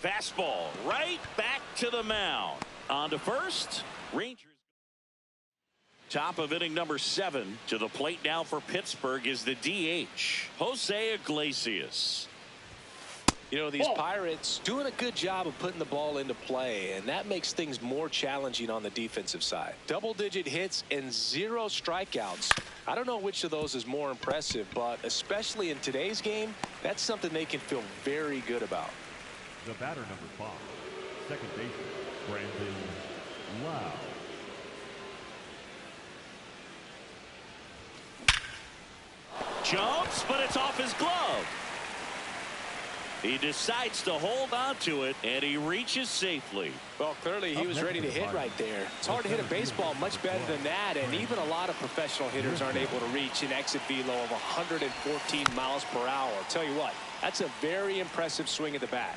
S1: Fastball right back to the mound. On to first. Rangers. Top of inning number 7. To the plate now for Pittsburgh is the DH, Jose Iglesias.
S2: You know, these Pirates doing a good job of putting the ball into play, and that makes things more challenging on the defensive side. Double-digit hits and 0 strikeouts. I don't know which of those is more impressive, but especially in today's game, that's something they can feel very good about.
S3: The batter, number 5, second baseman, Brandon Lau.
S1: Jumps, but it's off his glove. He decides to hold on to it, and he reaches safely.
S2: Well, clearly he was ready to hit right there. It's hard to hit a baseball much better than that, and even a lot of professional hitters aren't able to reach an exit velo of 114 miles per hour. I'll tell you what, that's a very impressive swing at the bat.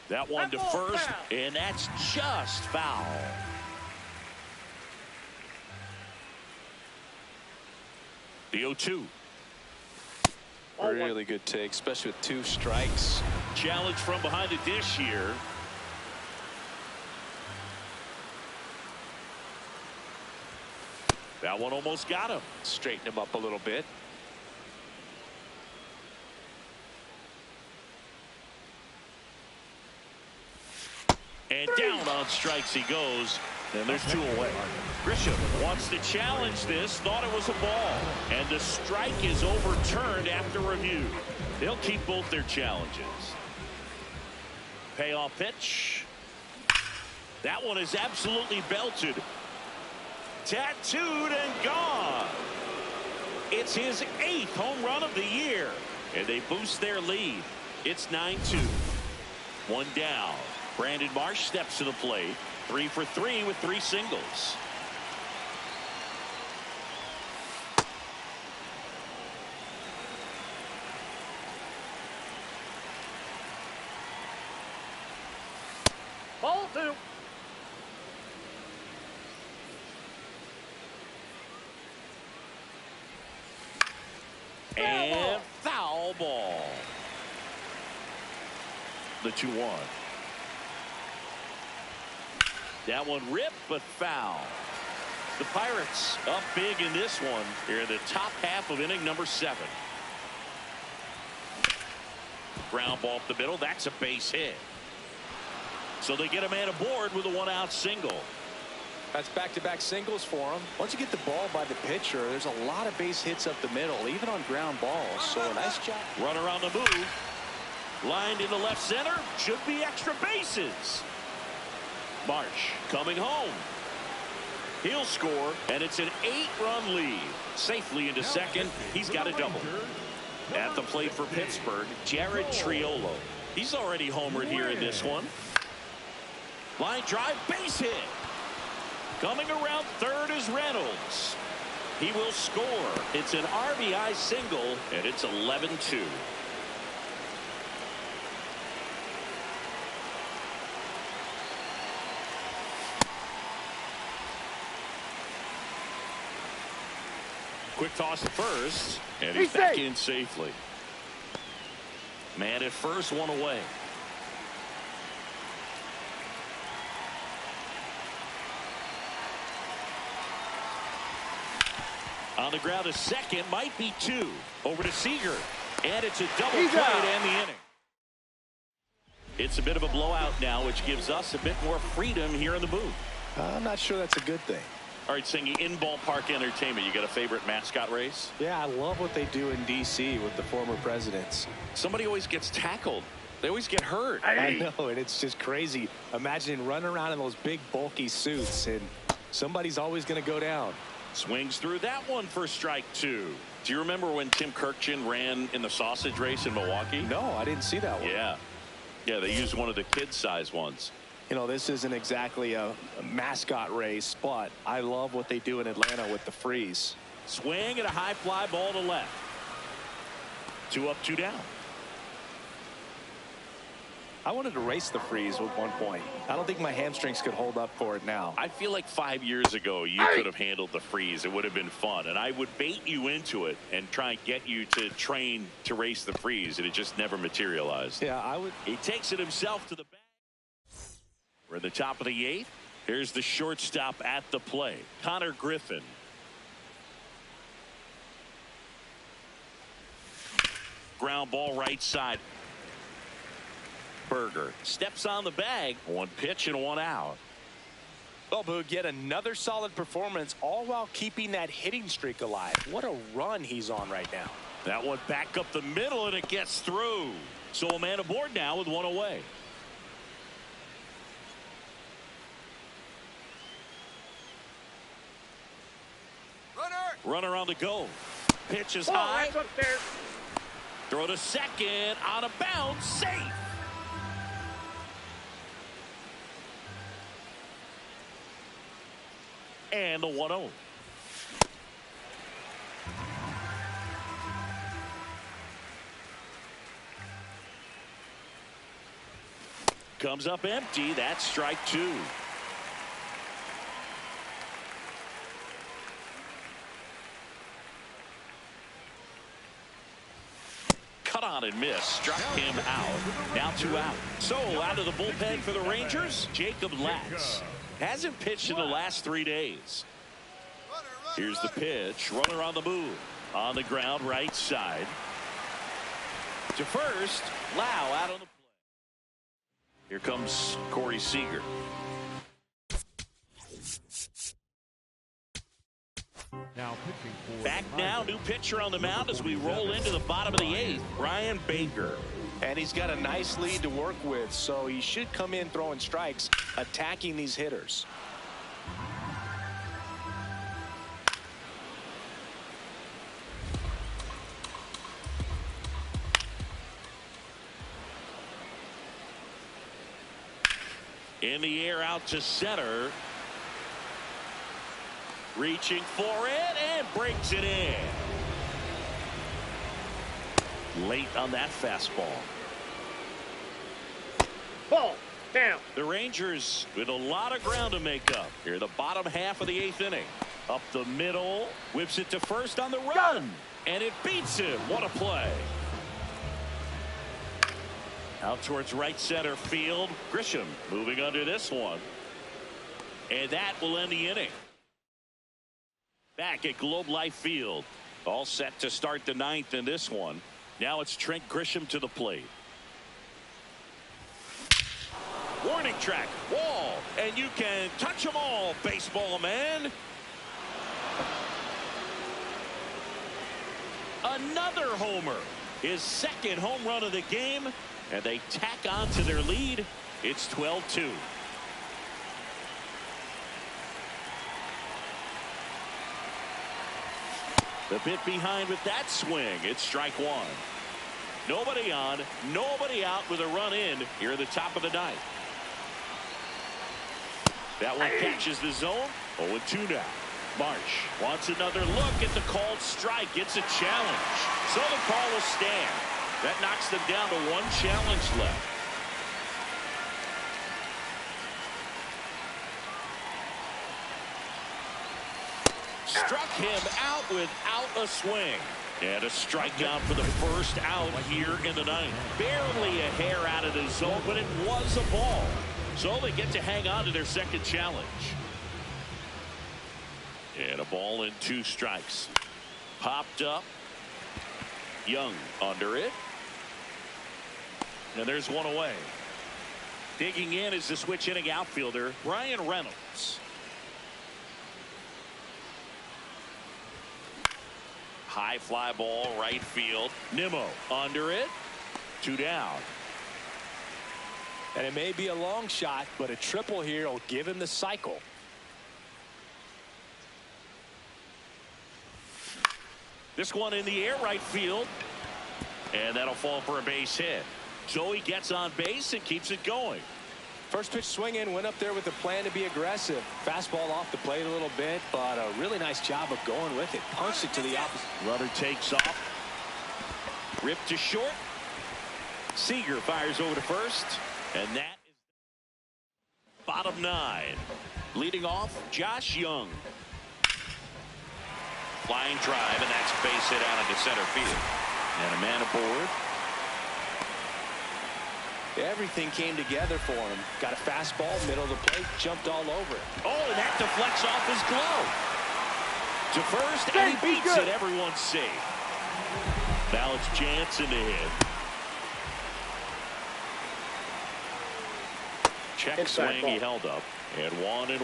S1: That one to first, and that's just foul. The 0-2.
S2: Really good take, especially with 2 strikes.
S1: Challenge from behind the dish here. That one almost got him.
S2: Straighten him up a little bit.
S1: And down on strikes he goes. And there's 2 away. Grisham wants to challenge this. Thought it was a ball. And the strike is overturned after review. They'll keep both their challenges. Payoff pitch. That one is absolutely belted. Tattooed and gone. It's his 8th home run of the year. And they boost their lead. It's 9-2. 1 down. Brandon Marsh steps to the plate. 3 for 3 with 3 singles.
S4: Ball 2.
S1: And foul ball. The 2-1. That one ripped, but foul. The Pirates up big in this one. Here in the top half of inning number 7. Ground ball up the middle. That's a base hit. So they get a man aboard with a 1-out single.
S2: That's back-to-back singles for him. Once you get the ball by the pitcher, there's a lot of base hits up the middle, even on ground balls. So a nice job.
S1: Runner on the move. Lined into left center. Should be extra bases. Marsh coming home. He'll score, and it's an 8-run lead. Safely into second. He's got a double. At the plate for Pittsburgh, Jared Triolo. He's already homered here in this one. Line drive, base hit. Coming around third is Reynolds. He will score. It's an RBI single, and it's 11-2. Quick toss to first, and he's back in safely. Man at first, 1 away. On the ground, a second, might be 2. Over to Seager, and it's a double play to end the inning. It's a bit of a blowout now, which gives us a bit more freedom here in the booth.
S2: I'm not sure that's a good thing.
S1: All right, Singy, in ballpark entertainment, you got a favorite mascot race?
S2: Yeah, I love what they do in D.C. with the former presidents.
S1: Somebody always gets tackled. They always get hurt.
S2: I know, and it's just crazy. Imagine running around in those big, bulky suits, and somebody's always going to go down.
S1: Swings through that one for strike 2. Do you remember when Tim Kirkjian ran in the sausage race in Milwaukee?
S2: No, I didn't see that one.
S1: Yeah. Yeah, they used one of the kid-size ones.
S2: You know, this isn't exactly a mascot race, but I love what they do in Atlanta with the freeze.
S1: Swing and a high fly ball to left. 2 up, 2 down.
S2: I wanted to race the freeze at one point. I don't think my hamstrings could hold up for it now.
S1: I feel like 5 years ago you could have handled the freeze. It would have been fun, and I would bait you into it and try and get you to train to race the freeze, and it just never materialized.
S2: Yeah, I would.
S1: He takes it himself to the bag. We're at the top of the 8th. Here's the shortstop at the plate, Connor Griffin. Ground ball right side. Berger steps on the bag. 1 pitch and 1 out.
S2: Oh, Boog, yet another solid performance, all while keeping that hitting streak alive. What a run he's on right now.
S1: That one back up the middle, and it gets through. So a man aboard now with 1 away. Runner on the go. Pitch is high. Throw to second on a bounce. Safe. And the 1-0. Comes up empty. That's strike 2. Cut on and miss. Struck him out. Now 2 out. So out of the bullpen for the Rangers, Jacob Latz. Hasn't pitched in the last 3 days. Here's the pitch. Runner on the move. On the ground, right side. To first. Lau out on the play. Here comes Corey Seager.
S3: Now pitching for
S1: Back now, new pitcher on the mound as we roll into the bottom of the 8th. Brian Baker.
S2: And he's got a nice lead to work with, so he should come in throwing strikes, attacking these hitters.
S1: In the air out to center. Reaching for it and brings it in. Late on that fastball.
S4: Ball down.
S1: The Rangers with a lot of ground to make up here. The bottom half of the 8th inning. Up the middle. Whips it to first on the run. And it beats him. What a play. Out towards right center field. Grisham moving under this one. And that will end the inning. Back at Globe Life Field. All set to start the 9th in this one. Now it's Trent Grisham to the plate. Warning track, wall, and you can touch them all, baseball man. Another homer. His 2nd home run of the game, and they tack on to their lead. It's 12-2. The bit behind with that swing. It's strike 1. Nobody on, nobody out with a run in here at the top of the 9th. That one catches the zone. 0-2 now. Marsh wants another look at the called strike. It's a challenge. So the call will stand. That knocks them down to 1 challenge left. Struck him out without a swing. And a strikeout for the first out here in the 9th. Barely a hair out of the zone, but it was a ball. So they get to hang on to their 2nd challenge. And a ball and 2 strikes. Popped up. Young under it. And there's 1 away. Digging in is the switch inning outfielder, Brian Reynolds. High fly ball, right field. Nimmo under it. 2 down.
S2: And it may be a long shot, but a triple here will give him the cycle.
S1: This one in the air right field. And that'll fall for a base hit. So he gets on base and keeps it going.
S2: First pitch swing in, went up there with a plan to be aggressive. Fastball off the plate a little bit, but a really nice job of going with it. Punched it to the opposite.
S1: Runner takes off. Ripped to short. Seager fires over to first. And that is bottom 9. Leading off, Josh Young. Flying drive, and that's a base hit out into center field. And a man aboard.
S2: Everything came together for him. Got a fastball, middle of the plate, jumped all over it.
S1: Oh, and that deflects off his glove. To first, and he beats it. Everyone's safe. Now it's Jansen to hit. Check swing, he held up. And 1-1.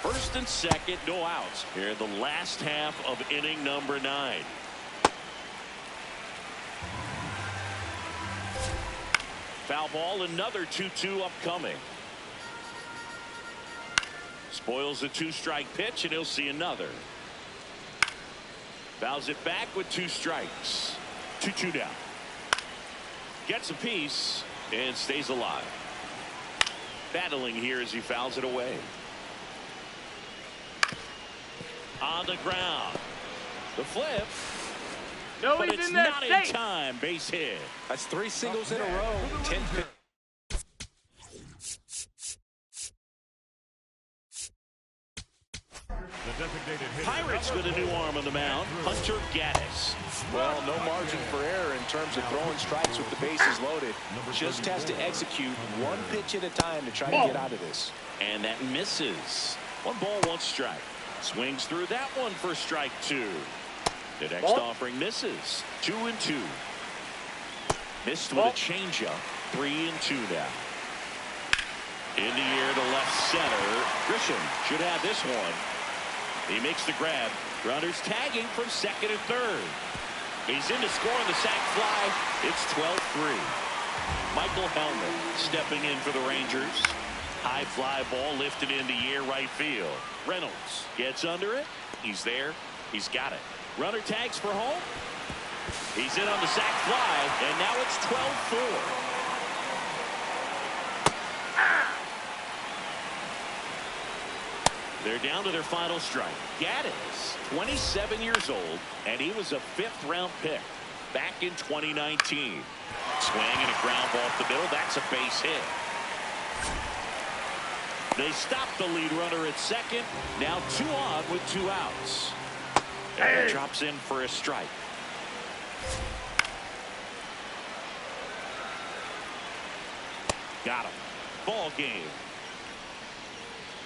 S1: First and second, no outs. Here in the last half of inning number 9. Foul ball, another 2-2 upcoming. Spoils a 2-strike pitch, and he'll see another. Fouls it back with 2 strikes. 2-2 down. Gets a piece and stays alive. Battling here as he fouls it away. On the ground. The flip.
S4: No,
S1: but
S4: he's
S1: it's
S4: in there
S1: not
S4: safe.
S1: in time. Base hit.
S2: That's 3 singles in a row. 10 pitch.
S1: Pirates with a new arm on the mound. Hunter Gaddis.
S2: Well, no margin for error in terms of throwing strikes with the bases loaded. Just has to execute 1 pitch at a time to try to get out of this.
S1: And that misses. 1 ball, 1 strike. Swings through that one for strike 2. The next offering misses. 2-2. Missed with a changeup. 3-2 now. In the air to left center. Grisham should have this one. He makes the grab. Runners tagging from second and third. He's in to score on the sac fly. It's 12-3. Michael Hellman stepping in for the Rangers. High fly ball lifted in the air right field. Reynolds gets under it. He's there. He's got it. Runner tags for home. He's in on the sac fly, and now it's 12-4. They're down to their final strike. Gaddis, 27 years old, and he was a 5th-round pick back in 2019. Swing and a ground ball up the middle. That's a base hit. They stop the lead runner at second. Now 2 on with 2 outs. And he drops in for a strike. Got him. Ball game.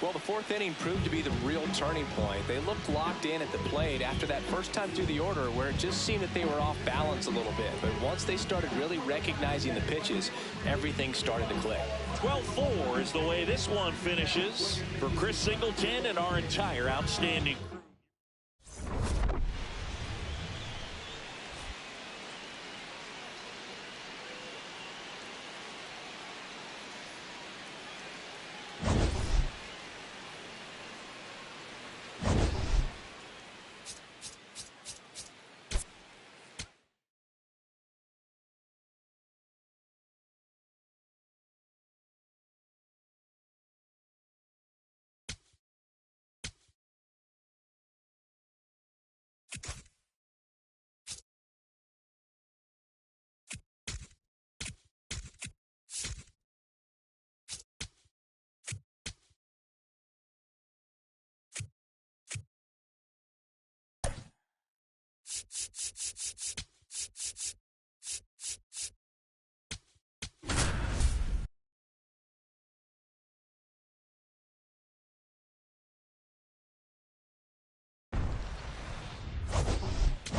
S2: Well, the 4th inning proved to be the real turning point. They looked locked in at the plate after that first time through the order where it just seemed that they were off balance a little bit. But once they started really recognizing the pitches, everything started to click.
S1: 12-4 is the way this one finishes for Chris Singleton and our entire outstanding crew.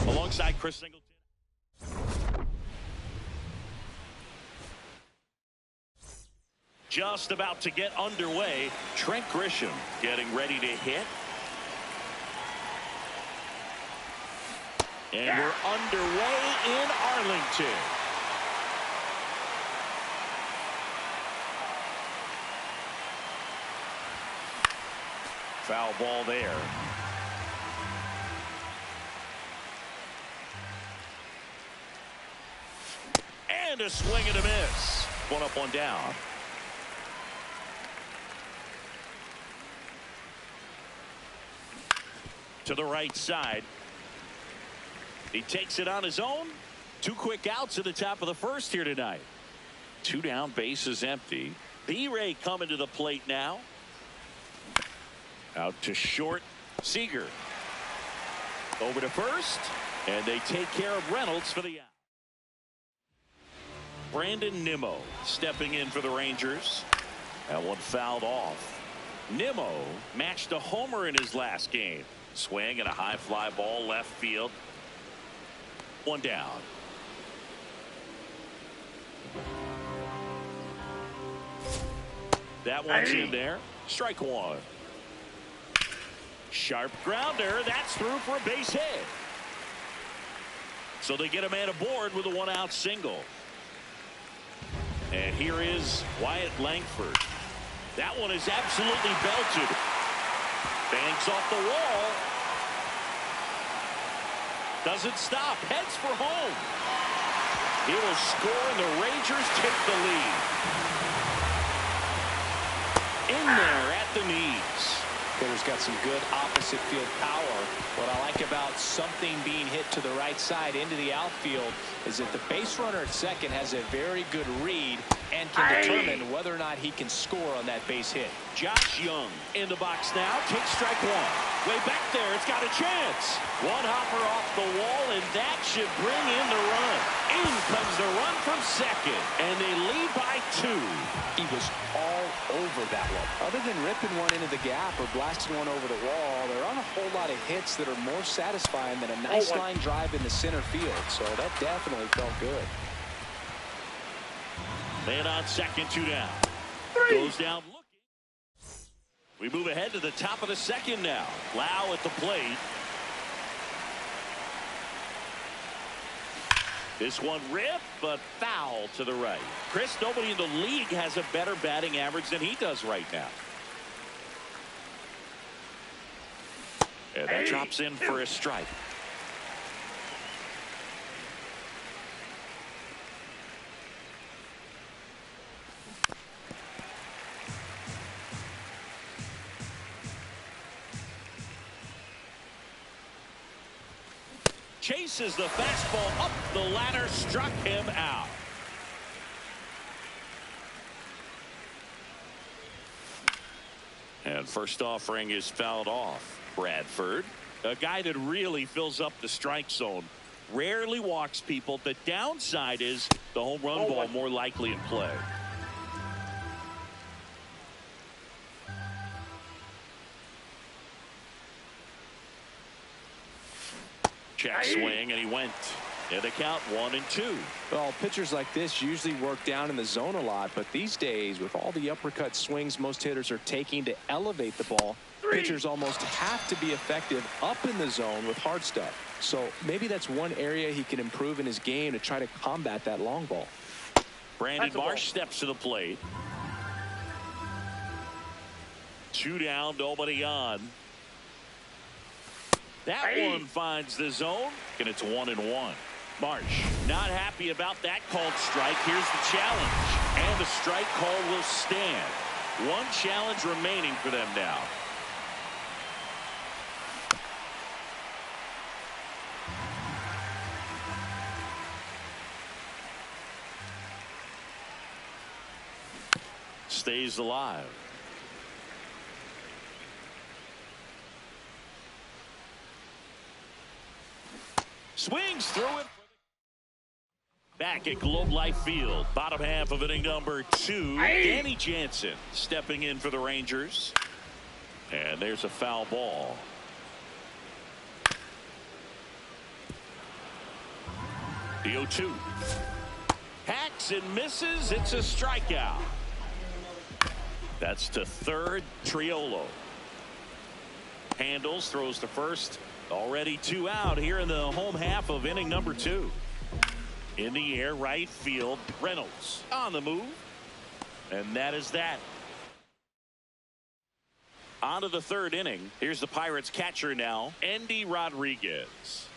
S1: Alongside Chris Singleton. Just about to get underway. Trent Grisham getting ready to hit. And we're underway in Arlington. Foul ball there. And a swing and a miss. One up, one down. To the right side. He takes it on his own. 2 quick outs at the top of the first here tonight. 2 down, bases empty. B-Ray coming to the plate now. Out to short. Seager. Over to first. And they take care of Reynolds for the out. Brandon Nimmo stepping in for the Rangers. That one fouled off. Nimmo matched a homer in his last game. Swing and a high fly ball left field. 1 down. That one's in there. Strike 1. Sharp grounder. That's through for a base hit. So they get a man aboard with a 1-out single. And here is Wyatt Langford. That one is absolutely belted. Bangs off the wall. Doesn't stop. Heads for home. He will score and the Rangers take the lead. In there at the knees.
S2: Hitter's got some good opposite field power. What I like about something being hit to the right side into the outfield is that the base runner at second has a very good read and can determine whether or not he can score on that base hit.
S1: Josh Young in the box now. Takes strike 1. Way back there. It's got a chance. One hopper off the wall, and that should bring in the run. In comes the run from second, and they lead by 2.
S2: He was all over that one. Other than ripping one into the gap or blasting one over the wall, there aren't a whole lot of hits that are more satisfying than a nice line drive in the center field. So that definitely felt good.
S1: Man on second, 2 down. Goes down looking. We move ahead to the top of the second now. Lau at the plate. This one ripped, but foul to the right. Chris, nobody in the league has a better batting average than he does right now. And that drops in for a strike. Chases the fastball up the ladder, struck him out. And first offering is fouled off. Bradford, a guy that really fills up the strike zone, rarely walks people. The downside is the home run ball more likely in play. Check swing, and he went. And the count 1-2.
S2: Well, pitchers like this usually work down in the zone a lot, but these days, with all the uppercut swings most hitters are taking to elevate the ball, pitchers almost have to be effective up in the zone with hard stuff. So maybe that's one area he can improve in his game to try to combat that long ball.
S1: Brandon Marsh steps to the plate. 2 down, nobody on. That one finds the zone, and it's 1-1. Marsh not happy about that called strike. Here's the challenge, and the strike call will stand. One challenge remaining for them now. Stays alive. Swings through it. Back at Globe Life Field, bottom half of inning number 2. Danny Jansen stepping in for the Rangers. And there's a foul ball. The 0-2. Hacks and misses. It's a strikeout. That's to third. Triolo handles, throws to first. Already 2 out here in the home half of inning number 2. In the air, right field. Reynolds on the move. And that is that. On to the third inning. Here's the Pirates catcher now, Endy Rodriguez.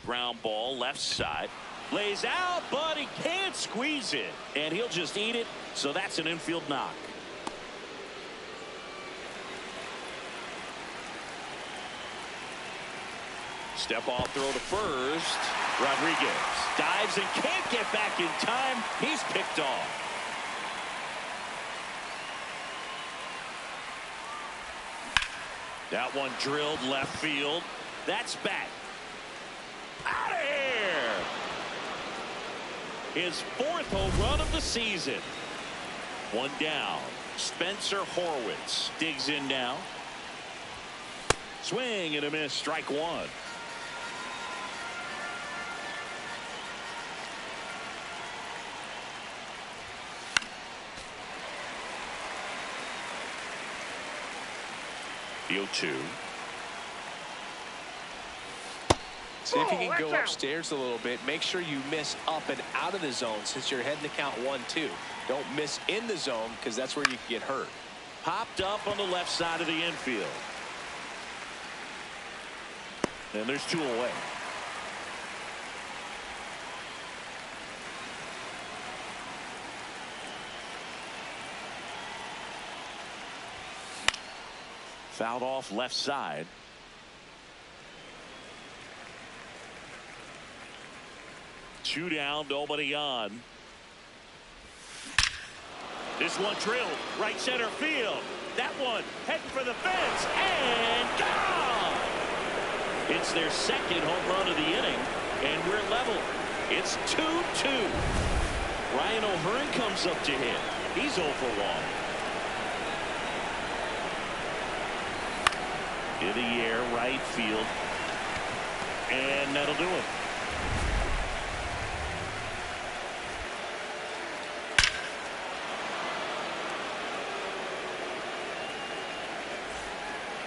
S1: Ground ball left side. Lays out, but he can't squeeze it. And he'll just eat it. So that's an infield knock. Step off throw to first. Rodriguez dives and can't get back in time. He's picked off. That one drilled left field. That's back. Out of here. His 4th home run of the season. One down. Spencer Horwitz digs in now. Swing and a miss. Strike one. The 0-2.
S2: See if you can go upstairs a little bit. Make sure you miss up and out of the zone since you're heading to count 1-2. Don't miss in the zone because that's where you can get hurt.
S1: Popped up on the left side of the infield. And there's 2 away. Fouled off left side. Two down, nobody on. This one drilled right center field. That one heading for the fence and gone. It's their 2nd home run of the inning, and we're level. It's 2-2. Ryan O'Hearn comes up to hit. He's 0 for 1. In the air, right field. And that'll do it.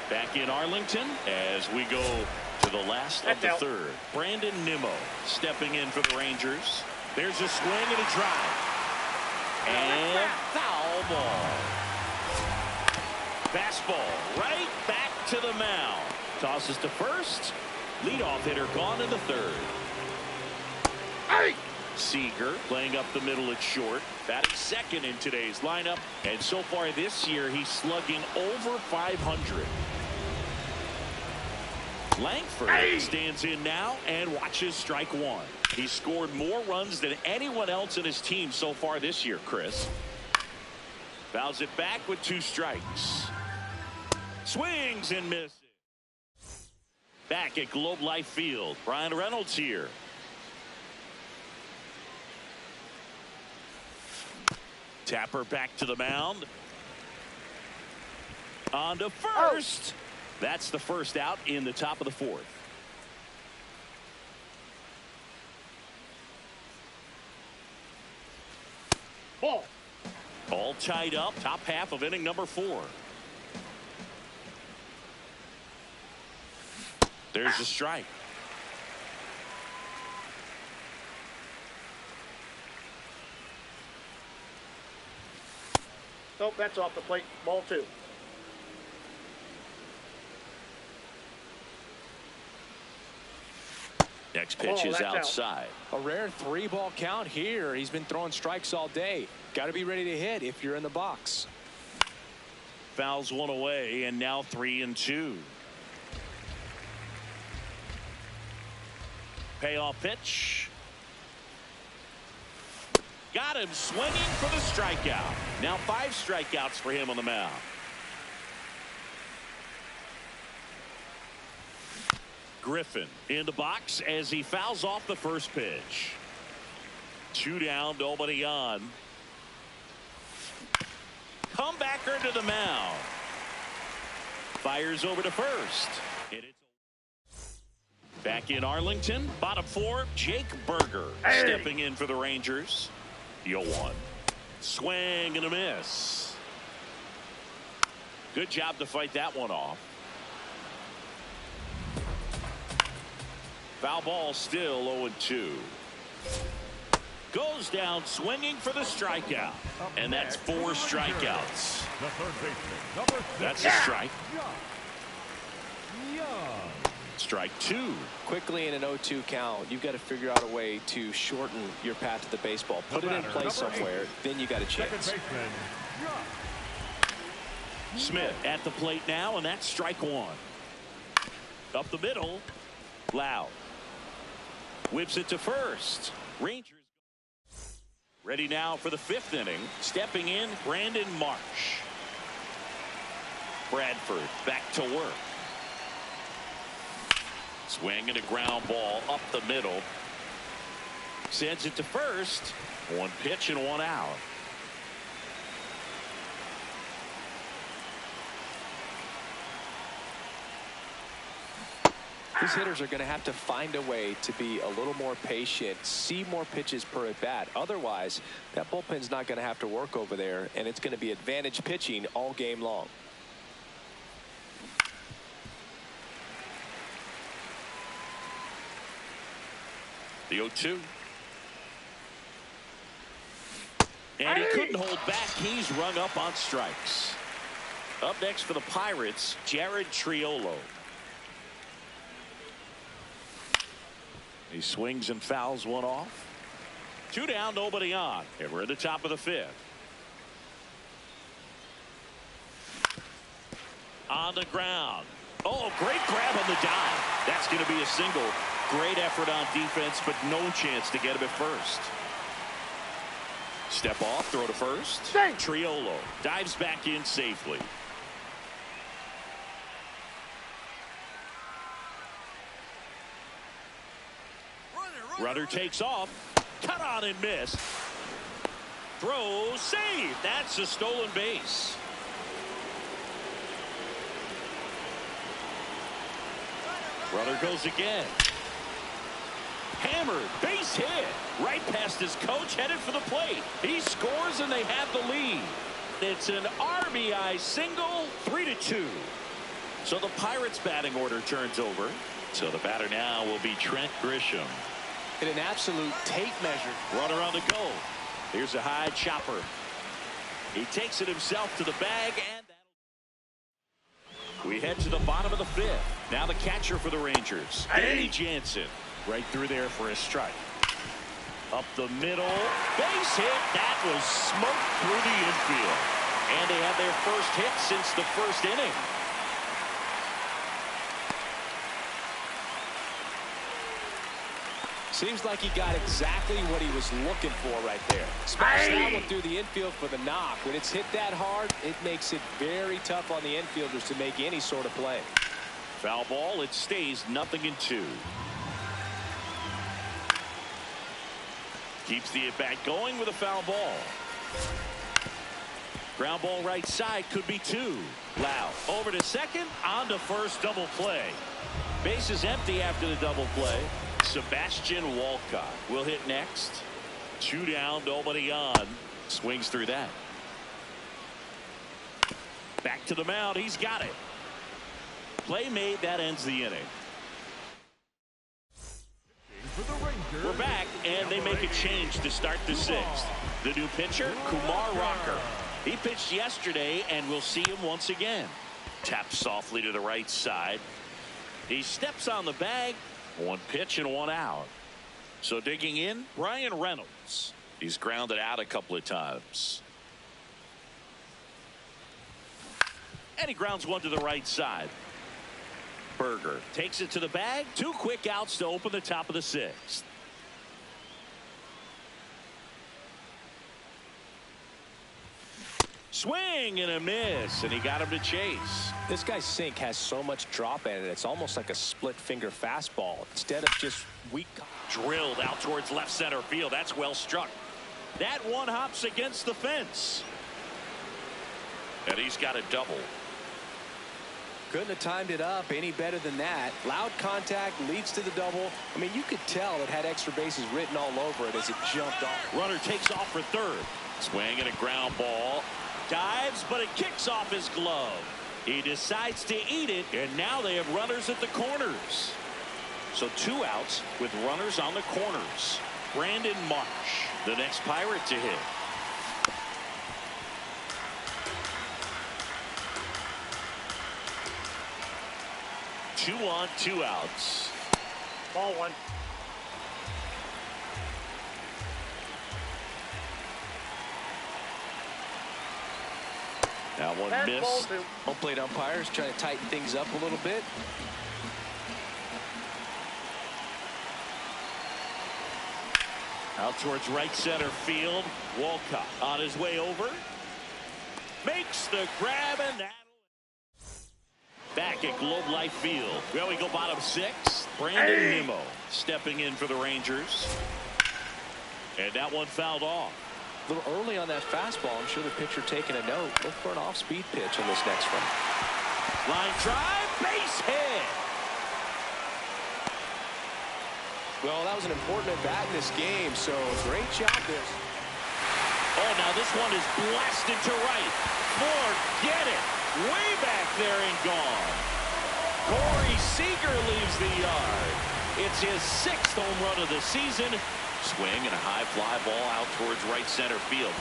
S1: Back in Arlington as we go to the last of the 3rd. Brandon Nimmo stepping in for the Rangers. There's a swing and a drive. And foul ball. Fastball right back to the mound. Tosses to first. Leadoff hitter gone in the 3rd. Seager playing up the middle at short. Batting 2nd in today's lineup. And so far this year, he's slugging over 500. Langford stands in now and watches strike one. He's scored more runs than anyone else in his team so far this year, Chris. Fouls it back with 2 strikes. Swings and misses. Back at Globe Life Field, Brian Reynolds here. Tapper back to the mound. On to first. That's the first out in the top of the 4th.
S4: Ball.
S1: All tied up. Top half of inning number 4. There's a strike.
S4: Nope, that's off the plate. Ball 2.
S1: Next pitch is outside.
S2: A rare 3-ball count here. He's been throwing strikes all day. Got to be ready to hit if you're in the box.
S1: Fouls one away, and now 3-2. Payoff pitch. Got him swinging for the strikeout. Now 5 strikeouts for him on the mound. Griffin in the box as he fouls off the first pitch. 2 down, nobody on. Comebacker to the mound. Fires over to first. Back in Arlington, bottom 4, Jake Berger stepping in for the Rangers. 0-1. Swing and a miss. Good job to fight that one off. Foul ball still 0-2. Goes down swinging for the strikeout. And that's 4 strikeouts.
S3: The third baseman, number 6.
S1: That's a strike.
S3: Young.
S1: Strike two.
S2: Quickly in an 0-2 count, you've got to figure out a way to shorten your path to the baseball. Put it in play somewhere, then you got a chance.
S1: Smith at the plate now, and that's strike one. Up the middle. Loud. Whips it to first. Rangers ready now for the fifth inning. Stepping in, Brandon Marsh. Bradford back to work. Swing and a ground ball up the middle. Sends it to first. One pitch and one out.
S2: These hitters are going to have to find a way to be a little more patient, see more pitches per at bat. Otherwise, that bullpen's not going to have to work over there, and it's going to be advantage pitching all game long.
S1: The 0-2. And he couldn't hold back. He's rung up on strikes. Up next for the Pirates, Jared Triolo. He swings and fouls one off. 2 down, nobody on. And we're at the top of the fifth. On the ground. Oh, great grab on the dive. That's going to be a single. Great effort on defense, but no chance to get him at first. Step off, throw to first. Triolo dives back in safely. Runner takes off. Cut on and miss. Throw, save. That's a stolen base. Runner goes again. Hammered, base hit. Right past his coach, headed for the plate. He scores and they have the lead. It's an RBI single, 3-2. So the Pirates batting order turns over. So the batter now will be Trent Grisham.
S2: In an absolute tape measure.
S1: Runner on the go. Here's a high chopper. He takes it himself to the bag, and we head to the bottom of the fifth. Now the catcher for the Rangers, Danny Jansen. Right through there for a strike. Up the middle. Base hit. That was smoked through the infield. And they have their first hit since the first inning.
S2: Seems like he got exactly what he was looking for right there. Smashed that one through the infield for the knock. When it's hit that hard, it makes it very tough on the infielders to make any sort of play.
S1: Foul ball. It stays 0-2. Keeps the at-bat going with a foul ball. Ground ball right side, could be 2. Loud over to second, on to first, double play. Base is empty after the double play. Sebastian Walcott will hit next. 2 down, nobody on. Swings through that. Back to the mound, he's got it. Play made, that ends the inning. We're back, and they make a change to start the 6th. The new pitcher, Kumar Rocker. He pitched yesterday, and we'll see him once again. Taps softly to the right side. He steps on the bag. 1 pitch and 1 out. So digging in, Brian Reynolds. He's grounded out a couple of times. And he grounds one to the right side. Berger takes it to the bag. 2 quick outs to open the top of the 6th. Swing and a miss, and he got him to chase.
S2: This guy's sink has so much drop in it. It's almost like a split finger fastball instead of just weak.
S1: Drilled out towards left center field. That's well struck. That one hops against the fence. And he's got a double.
S2: Couldn't have timed it up any better than that. Loud contact leads to the double. I mean, you could tell it had extra bases written all over it as it jumped off.
S1: Runner takes off for third. Swing and a ground ball. Dives, but it kicks off his glove. He decides to eat it, and now they have runners at the corners. So 2 outs with runners on the corners. Brandon Marsh, the next Pirate to hit. 2 on, 2 outs.
S4: Ball 1.
S1: That one
S4: That's ball
S1: missed.
S4: 2.
S2: Home plate umpires trying to tighten things up a little bit.
S1: Out towards right center field. Walcott on his way over. Makes the grab, and that. Back at Globe Life Field. Well, we go bottom 6. Brandon Nimmo stepping in for the Rangers. And that one fouled off.
S2: A little early on that fastball. I'm sure the pitcher taking a note. Look for an off-speed pitch on this next one.
S1: Line drive, base hit.
S2: Well, that was an important at-bat in this game, so great job there.
S1: Oh, now this one is blasted to right. Forget it. Way back there and gone. Corey Seager leaves the yard. It's his 6th home run of the season. Swing and a high fly ball out towards right center field.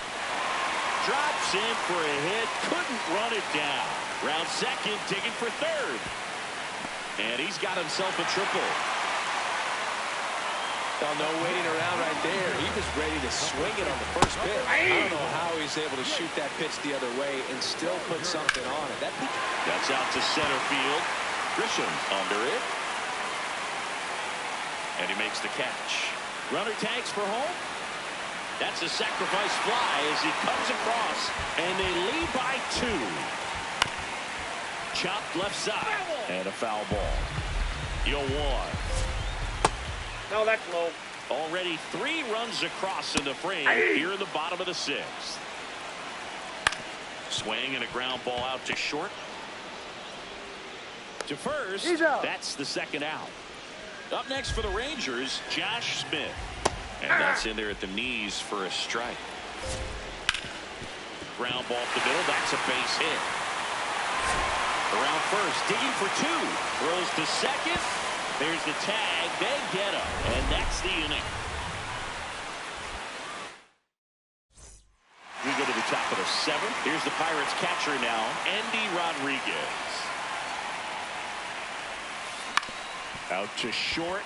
S1: Drops in for a hit. Couldn't run it down. Round second, digging for third. And he's got himself a triple.
S2: Well, no waiting around right there. He was ready to swing it on the first pitch. I don't know how he's able to shoot that pitch the other way and still put something on it.
S1: That's out to center field. Grisham under it. And he makes the catch. Runner tags for home. That's a sacrifice fly as he comes across. And they lead by 2. Chopped left side. And a foul ball. 0-1.
S4: No, that's low.
S1: Already 3 runs across in the frame here in the bottom of the 6th. Swing and a ground ball out to short. To first. That's the 2nd out. Up next for the Rangers, Josh Smith. And that's in there at the knees for a strike. Ground ball up the middle. That's a base hit. Around first, digging for 2. Throws to second. There's the tag. They get him. And that's the inning. We go to the top of the 7th. Here's the Pirates catcher now, Andy Rodriguez. Out to short.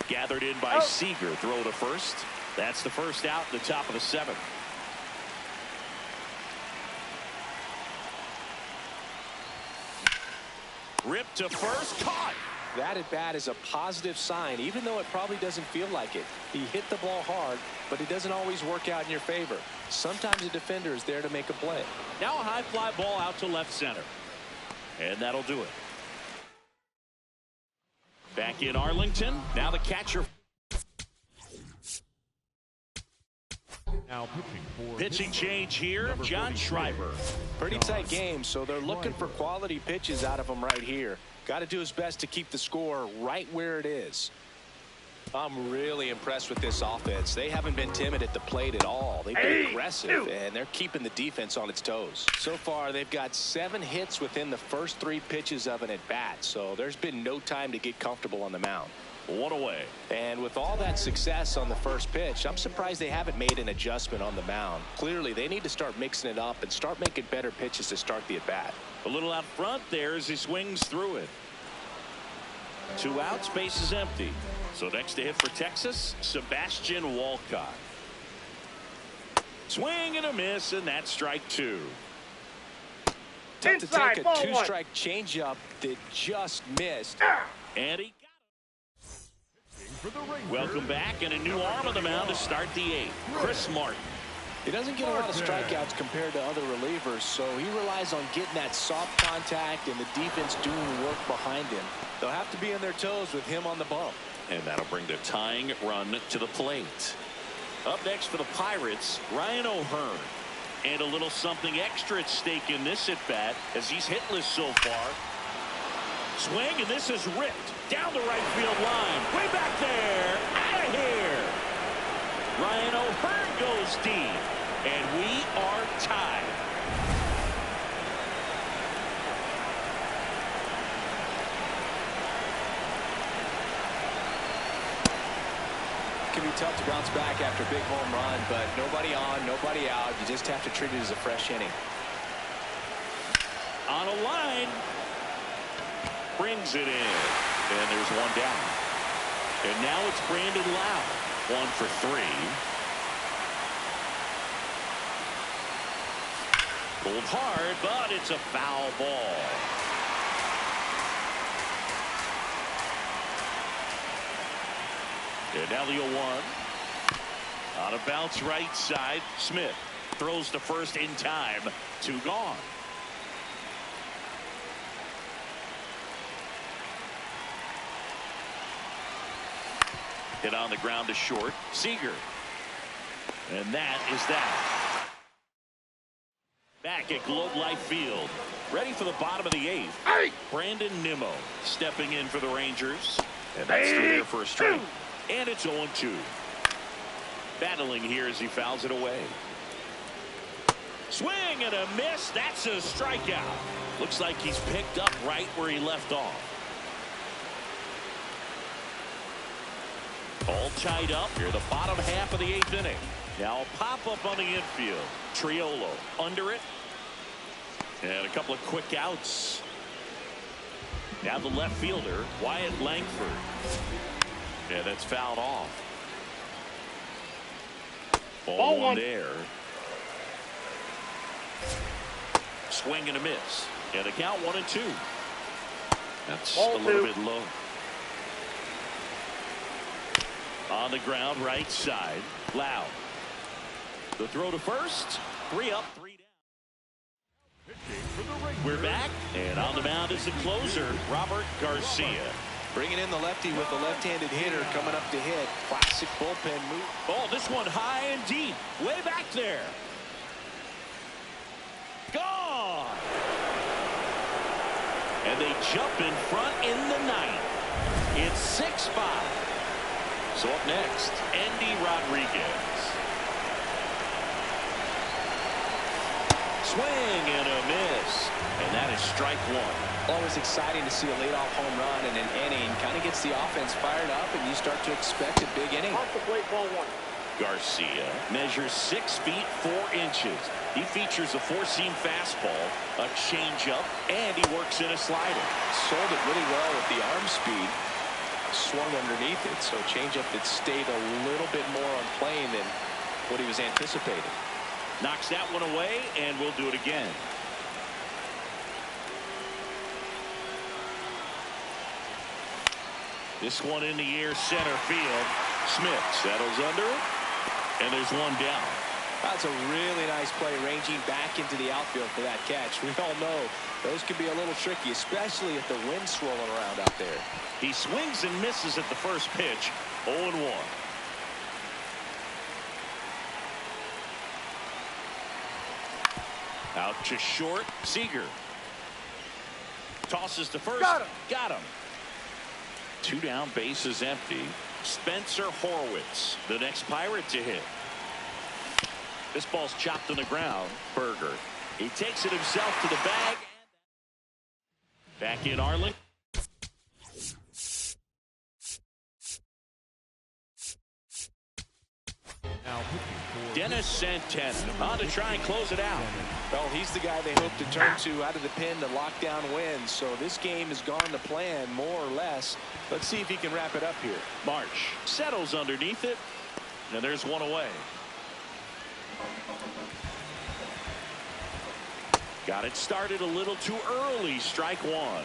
S1: Gathered in by Seager. Throw to first. That's the first out in the top of the 7th. Ripped to first. Caught.
S2: That at bat is a positive sign, even though it probably doesn't feel like it. He hit the ball hard, but it doesn't always work out in your favor. Sometimes a defender is there to make a play.
S1: Now a high fly ball out to left center. And that'll do it. Back in Arlington. Now the catcher.
S3: Now
S1: pitching change here, John Schreiber.
S2: Pretty tight game, so they're looking for quality pitches out of him right here. Got to do his best to keep the score right where it is. I'm really impressed with this offense. They haven't been timid at the plate at all. They've been aggressive, and they're keeping the defense on its toes. So far, they've got 7 hits within the first 3 pitches of an at-bat, so there's been no time to get comfortable on the mound.
S1: 1 away.
S2: And with all that success on the first pitch, I'm surprised they haven't made an adjustment on the mound. Clearly, they need to start mixing it up and start making better pitches to start the at-bat.
S1: A little out front there as he swings through it. 2 outs, base is empty. So next to hit for Texas, Sebastian Walcott. Swing and a miss, and that's strike 2.
S2: Tough to take a 2-strike changeup that just missed.
S1: And he got it. Welcome back, and a new arm on the mound to start the 8th. Chris Martin.
S2: He doesn't get a lot of strikeouts compared to other relievers, so he relies on getting that soft contact and the defense doing the work behind him. They'll have to be on their toes with him on the bump.
S1: And that'll bring the tying run to the plate. Up next for the Pirates, Ryan O'Hearn. And a little something extra at stake in this at-bat as he's hitless so far. Swing, and this is ripped down the right field line. Way back there. Out of here. Ryan O'Hearn goes deep. And we are tied.
S2: It can be tough to bounce back after a big home run, but nobody on, nobody out. You just have to treat it as a fresh inning.
S1: On a line. Brings it in. And there's one down. And now it's Brandon Lau. 1 for 3. Pulled hard, but it's a foul ball. And now the 0-1. On a bounce right side. Smith throws to first in time. 2 gone. Hit on the ground to short. Seager. And that is that. Back at Globe Life Field. Ready for the bottom of the 8th.
S4: Hey!
S1: Brandon Nimmo stepping in for the Rangers. And that's through there for a strike. And it's 0-2. Battling here as he fouls it away. Swing and a miss. That's a strikeout. Looks like he's picked up right where he left off. All tied up here, the bottom half of the 8th inning. Now a pop-up on the infield. Triolo under it. And a couple of quick outs. Now the left fielder, Wyatt Langford. And that's fouled off. Ball 1 there. Swing and a miss. And the count 1-2. That's
S4: Ball
S1: a little
S4: 2.
S1: bit low. On the ground, right side. Lau. The throw to first. 3 up, 3 down. We're back, and on the mound is the closer, Robert Garcia.
S2: Bringing in the lefty with the left-handed hitter coming up to hit. Classic bullpen move.
S1: Oh, this one high and deep, way back there. Gone. And they jump in front in the 9th. It's 6-5. So up next, Andy Rodriguez. Swing and a miss. And that is strike 1.
S2: Always exciting to see a leadoff home run in an inning. Kind of gets the offense fired up, and you start to expect a big inning.
S4: Off the plate, ball 1.
S1: Garcia measures 6 feet 4 inches. He features a 4-seam fastball, a changeup, and he works in a slider.
S2: Sold it really well with the arm speed. Swung underneath it, so changeup that stayed a little bit more on plane than what he was anticipating.
S1: Knocks that one away, and we'll do it again. This one in the air, center field. Smith settles under it, and there's one down.
S2: That's a really nice play, ranging back into the outfield for that catch. We all know those can be a little tricky, especially if the wind's swirling around out there.
S1: He swings and misses at the first pitch. 0-1. Out to short. Seager tosses to first. Got him. 2 down, bases empty. Spencer Horwitz, the next Pirate to hit. This ball's chopped on the ground. Berger. He takes it himself to the bag. Back in Arlington. Dennis Santana on to try and close it out.
S2: Well, he's the guy they hope to turn to out of the pen to lock down wins. So this game has gone to plan, more or less. Let's see if he can wrap it up here.
S1: March settles underneath it, and there's one away. Got it started a little too early. Strike 1.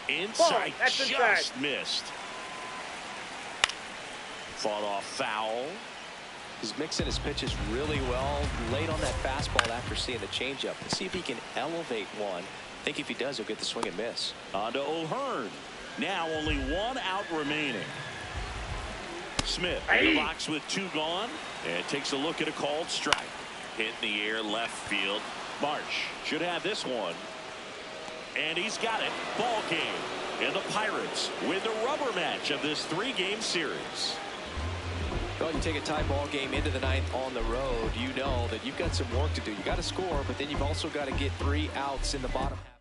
S1: Inside, just missed. Fought off foul.
S2: He's mixing his pitches really well. Late on that fastball after seeing the changeup. Let's see if he can elevate one. I think if he does, he'll get the swing and miss.
S1: On to O'Hearn. Now only 1 out remaining. Smith in the box with 2 gone. And takes a look at a called strike. Hit in the air, left field. March should have this one. And he's got it. Ball game. And the Pirates win the rubber match of this 3-game series.
S2: Well, you take a tie ball game into the 9th on the road, you know that you've got some work to do. You got to score, but then you've also got to get 3 outs in the bottom half.